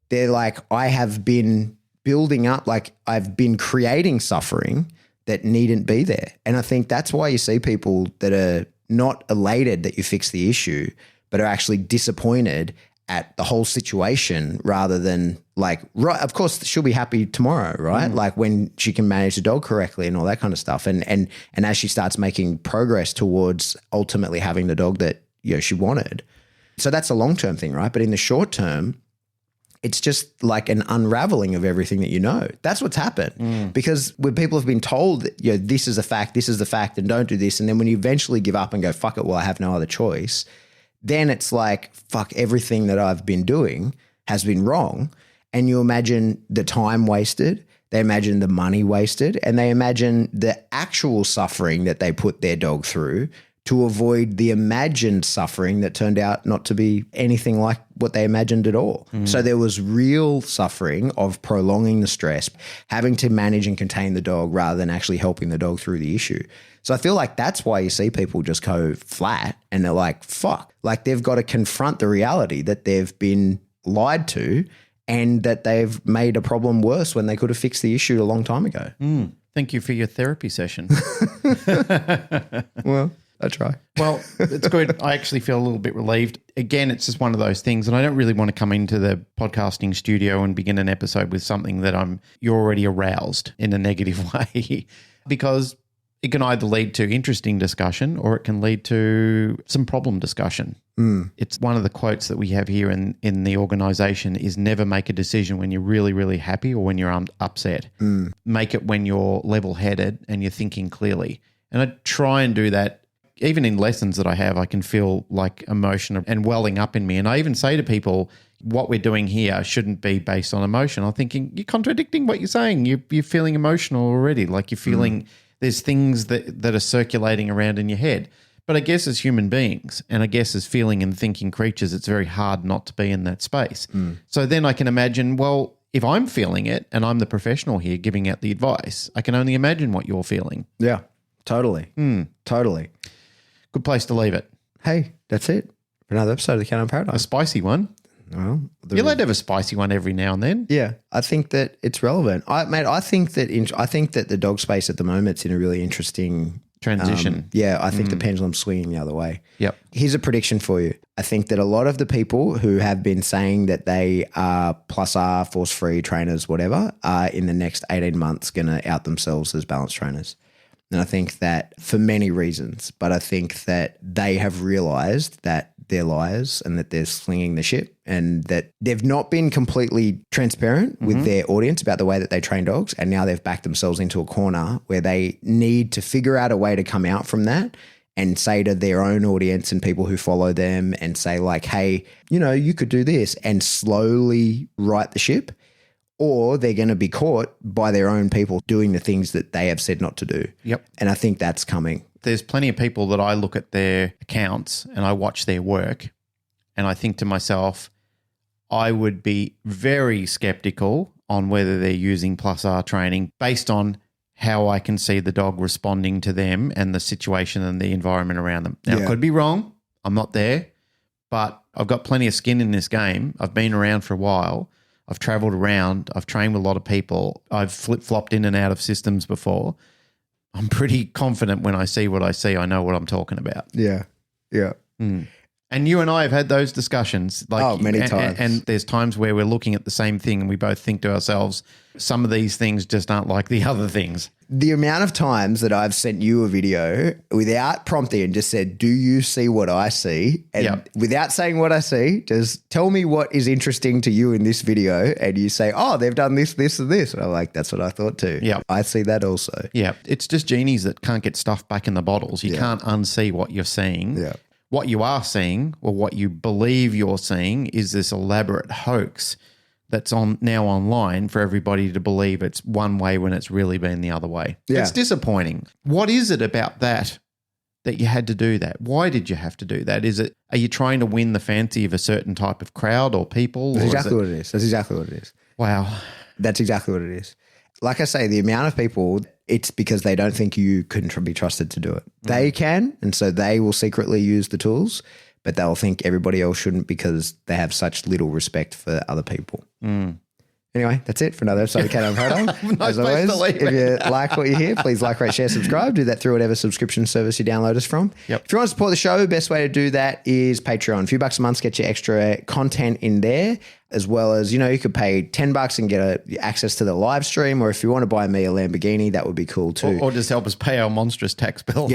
they're like, I have been building up, like I've been creating suffering that needn't be there. And I think that's why you see people that are not elated that you fix the issue, but are actually disappointed at the whole situation rather than like, right, of course she'll be happy tomorrow, right? Like when she can manage the dog correctly and all that kind of stuff. And as she starts making progress towards ultimately having the dog that, you know, she wanted. So that's a long-term thing, right? But in the short term, it's just like an unraveling of everything that you know. That's what's happened. Because when people have been told, you know, this is a fact, this is the fact, and don't do this. And then when you eventually give up and go, fuck it, well, I have no other choice, then it's like, fuck, everything that I've been doing has been wrong. And you imagine the time wasted, they imagine the money wasted, and they imagine the actual suffering that they put their dog through to avoid the imagined suffering that turned out not to be anything like what they imagined at all. So there was real suffering of prolonging the stress, having to manage and contain the dog rather than actually helping the dog through the issue. So I feel like that's why you see people just go flat and they're like, fuck, like they've got to confront the reality that they've been lied to and that they've made a problem worse when they could have fixed the issue a long time ago. Thank you for your therapy session. Well, I try. Well, it's good. I actually feel a little bit relieved. Again, it's just one of those things, and I don't really want to come into the podcasting studio and begin an episode with something that you're already aroused in a negative way, because it can either lead to interesting discussion or it can lead to some problem discussion. It's one of the quotes that we have here in the organization is never make a decision when you're really, really happy or when you're upset. Make it when you're level-headed and you're thinking clearly. And I try and do that. Even in lessons that I have, I can feel like emotion and welling up in me. And I even say to people, what we're doing here shouldn't be based on emotion. I'm thinking, you're contradicting what you're saying. You're feeling emotional already. Like you're feeling there's things that are circulating around in your head. But I guess as human beings and I guess as feeling and thinking creatures, it's very hard not to be in that space. So then I can imagine, well, if I'm feeling it and I'm the professional here giving out the advice, I can only imagine what you're feeling. Yeah, totally. Totally. Good place to leave it. Hey, that's it for another episode of the Canine A Paradise. spicy one. Well, You're allowed to have a spicy one every now and then. yeah, I think that it's relevant. I think that the dog space at the moment's in a really interesting Transition. I think the pendulum's swinging the other way. Yep. Here's a prediction for you. I think that a lot of the people who have been saying that they are plus R, force-free trainers, whatever, are in the next 18 months going to out themselves as balance trainers. And I think that for many reasons, but I think that they have realized that they're liars and that they're slinging the shit and that they've not been completely transparent with their audience about the way that they train dogs. And now they've backed themselves into a corner where they need to figure out a way to come out from that and say to their own audience and people who follow them and say like, hey, you know, you could do this and slowly right the ship. Or they're going to be caught by their own people doing the things that they have said not to do. Yep. And I think that's coming. There's plenty of people that I look at their accounts and I watch their work and I think to myself, I would be very skeptical on whether they're using plus R training based on how I can see the dog responding to them and the situation and the environment around them. Now, I could be wrong. I'm not there, but I've got plenty of skin in this game. I've been around for a while. I've traveled around. I've trained with a lot of people. I've flip-flopped in and out of systems before. I'm pretty confident when I see what I see, I know what I'm talking about. Yeah. Yeah. And you and I have had those discussions. Many times. And there's times where we're looking at the same thing and we both think to ourselves, some of these things just aren't like the other things. The amount of times that I've sent you a video without prompting and just said, do you see what I see? And without saying what I see, just tell me what is interesting to you in this video. And you say, oh, they've done this, this, and this. And I'm like, that's what I thought too. Yeah. I see that also. Yeah. It's just genies that can't get stuff back in the bottles. You can't unsee what you're seeing. Yeah. What you are seeing, or what you believe you're seeing, is this elaborate hoax that's now online for everybody to believe it's one way when it's really been the other way. Yeah. It's disappointing. What is it about that you had to do that? Why did you have to do that? Are you trying to win the fancy of a certain type of crowd or people? That's exactly what it is. That's exactly what it is. Wow. That's exactly what it is. Like I say, the amount of people, it's because they don't think you can be trusted to do it. They can, and so they will secretly use the tools, but they'll think everybody else shouldn't because they have such little respect for other people. Anyway, that's it for another episode of Canine Paradigm. Nice As always, place to leave if you like what you hear, please like, rate, share, subscribe. Do that through whatever subscription service you download us from. Yep. If you want to support the show, best way to do that is Patreon. A few bucks a month gets you extra content in there, as well as, you could pay $10 and get access to the live stream, or if you want to buy me a Lamborghini, that would be cool too. Or just help us pay our monstrous tax bill.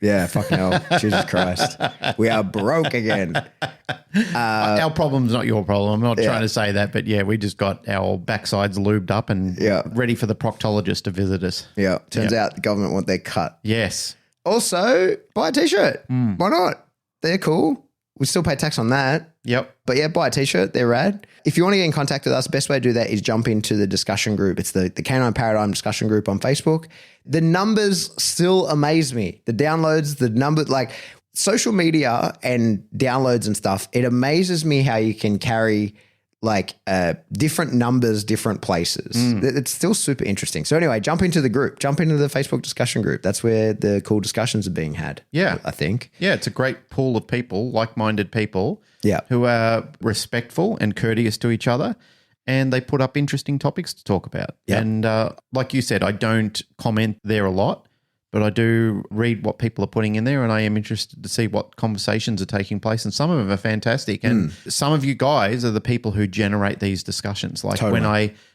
Yeah, fucking hell. Jesus Christ. We are broke again. Our problem's not your problem. I'm not trying to say that, but we just got our backsides lubed up and ready for the proctologist to visit us. Yeah. Turns out the government want their cut. Yes. Also, buy a t-shirt. Why not? They're cool. We still pay tax on that. Yep. But yeah, buy a t-shirt. They're rad. If you want to get in contact with us, best way to do that is jump into the discussion group. It's the Canine Paradigm discussion group on Facebook. The numbers still amaze me. The downloads, the number, like social media and downloads and stuff, it amazes me how you can carry like different numbers, different places. It's still super interesting. So anyway, jump into the group, jump into the Facebook discussion group. That's where the cool discussions are being had. Yeah. I think. Yeah, it's a great pool of people, like-minded people who are respectful and courteous to each other, and they put up interesting topics to talk about. Yep. And like you said, I don't comment there a lot, but I do read what people are putting in there, and I am interested to see what conversations are taking place, and some of them are fantastic. And some of you guys are the people who generate these discussions. Like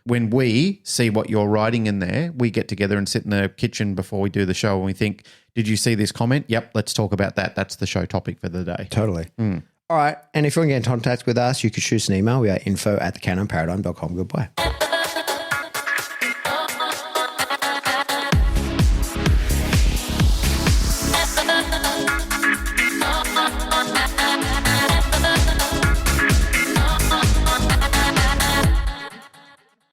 when we see what you're writing in there, we get together and sit in the kitchen before we do the show and we think, did you see this comment? Yep, let's talk about that. That's the show topic for the day. Totally. All right. And if you want to get in contact with us, you can shoot us an email. We are info@thecanineparadigm.com. Goodbye.